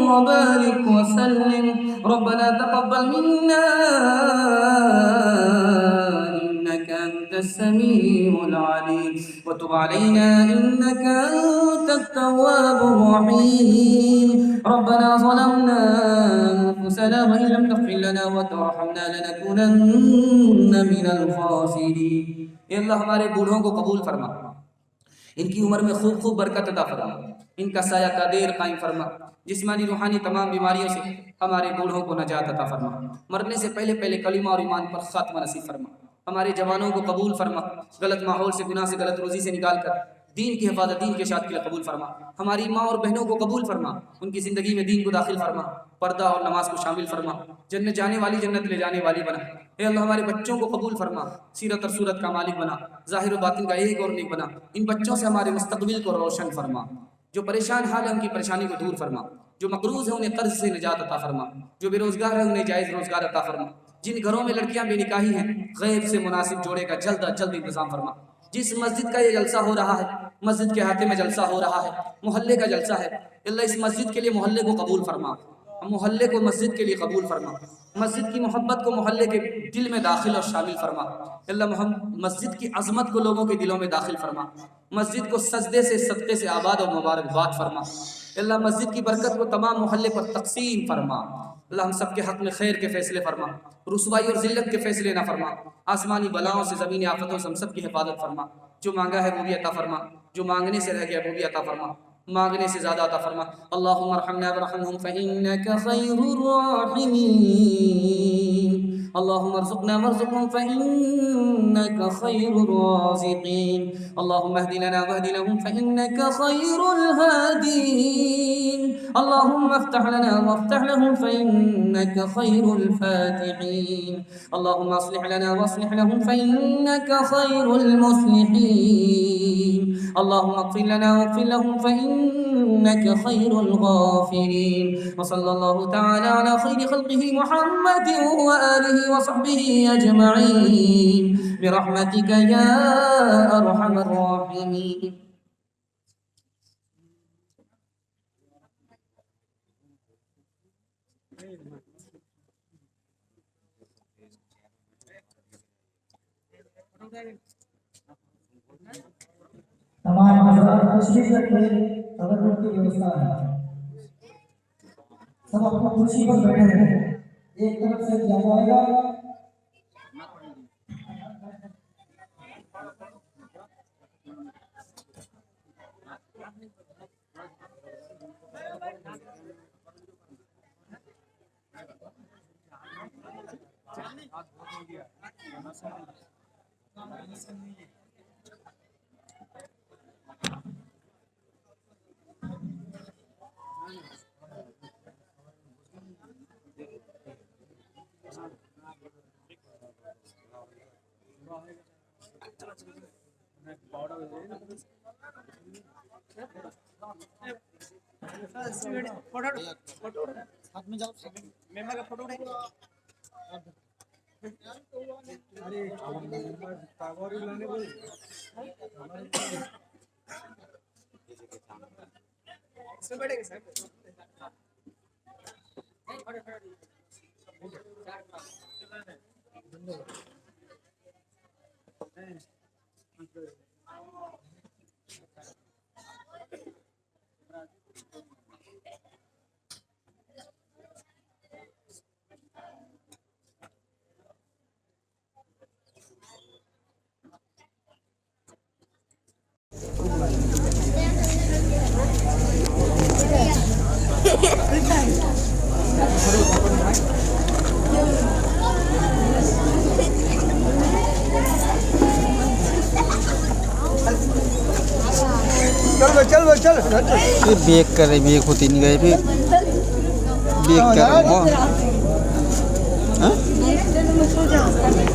وبارك وسلم. ربنا تقبل منا إنك أنت السميع العليم وتب علينا إنك أنت التواب الرحيم. ربنا ظلمنا أنفسنا وإن لم تغفر لنا وترحمنا لنكونن من الخاسرين. اے اللہ ہمارے بوڑھوں کو قبول فرما، ان کی عمر میں خوب خوب برکت عطا فرما، ان کا سایہ تا دیر قائم فرما، جسمانی روحانی تمام بیماریوں سے ہمارے بوڑھوں کو نجات عطا فرما، مرنے سے پہلے پہلے کلمہ اور ایمان پر خاتمہ نصیب فرما. ہمارے جوانوں کو قبول فرما، غلط ماحول سے، گناہ سے، غلط روزی سے نکال کر دین کی حفاظت، دین کے شاد کے لیے قبول فرما۔ ہماری ماں اور بہنوں کو قبول فرما، ان کی زندگی میں دین کو داخل فرما، پردہ اور نماز کو شامل فرما، جنت جانے والی جنت لے جانے والی بنا۔ اے اللہ ہمارے بچوں کو قبول فرما، سیرت اور صورت کا مالک بنا، ظاہر و باطن کا ایک اور نیک بنا۔ ان بچوں سے ہمارے مستقبل کو روشن فرما، جو پریشان حال ہے ان کی پریشانی کو دور فرما، جو مقروض ہے انہیں قرض سے نجات عطا فرما، جو بے روزگار ہے انہیں جائز روزگار عطا فرما، جن گھروں میں لڑکیاں بے نکاحی ہیں غیب سے مناسب جوڑے کا جلد از جلد انتظام فرما۔ جس مسجد کا یہ جلسہ ہو رہا ہے، مسجد کے احاطے میں جلسہ ہو رہا ہے، محلے کا جلسہ ہے، اللہ اس مسجد کے لیے محلے کو قبول فرما، محلے کو مسجد کے لیے قبول فرما، مسجد کی محبت کو محلے کے دل میں داخل اور شامل فرما۔ اللہ مسجد کی عظمت کو لوگوں کے دلوں میں داخل فرما، مسجد کو سجدے سے، صدقے سے آباد اور مبارکباد فرما۔ اللہ مسجد کی برکت کو تمام محلے پر تقسیم فرما۔ اللہ ہم سب کے حق میں خیر کے فیصلے فرما، رسوائی اور ذلت کے فیصلے نہ فرما، آسمانی بلاؤں سے، زمینی آفتوں سے ہم سب کی حفاظت فرما۔ جو مانگا ہے وہ بھی عطا فرما، جو مانگنے سے رہ گیا وہ بھی عطا فرما، مانگنے سے زیادہ عطا فرما۔ اللہم ارحمنا ورحمہم فإنک خیر الراحمین، اللہم ارزقنا وارزقہم فإنک خیر الرازقین، اللہم اہد لنا واہد لہم فإنک خیر الہادین، اللہم افتح لنا وافتح لہم فإنک خیر الفاتحین، اللہم اصلح لنا واصلح لہم فإنک خیر المصلحین، اللہم اغفر لنا واغفر لہم فإنک خیر الغافرین، وصلی اللہ تعالی علی خیر خلقہ محمد وآلہ وصحبہ اجمعین برحمتک یا ارحم الراحمین۔ تمام حضرات تشریف رکھے، تبرک کی ویوستھا ہے، سب اپنا کرسی پر بیٹھے رہے، ایک طرف سے کیا جائے گا۔ چل بیک کر رہے، بیک ہوتی نہیں گئے، پھر بیک کر رہے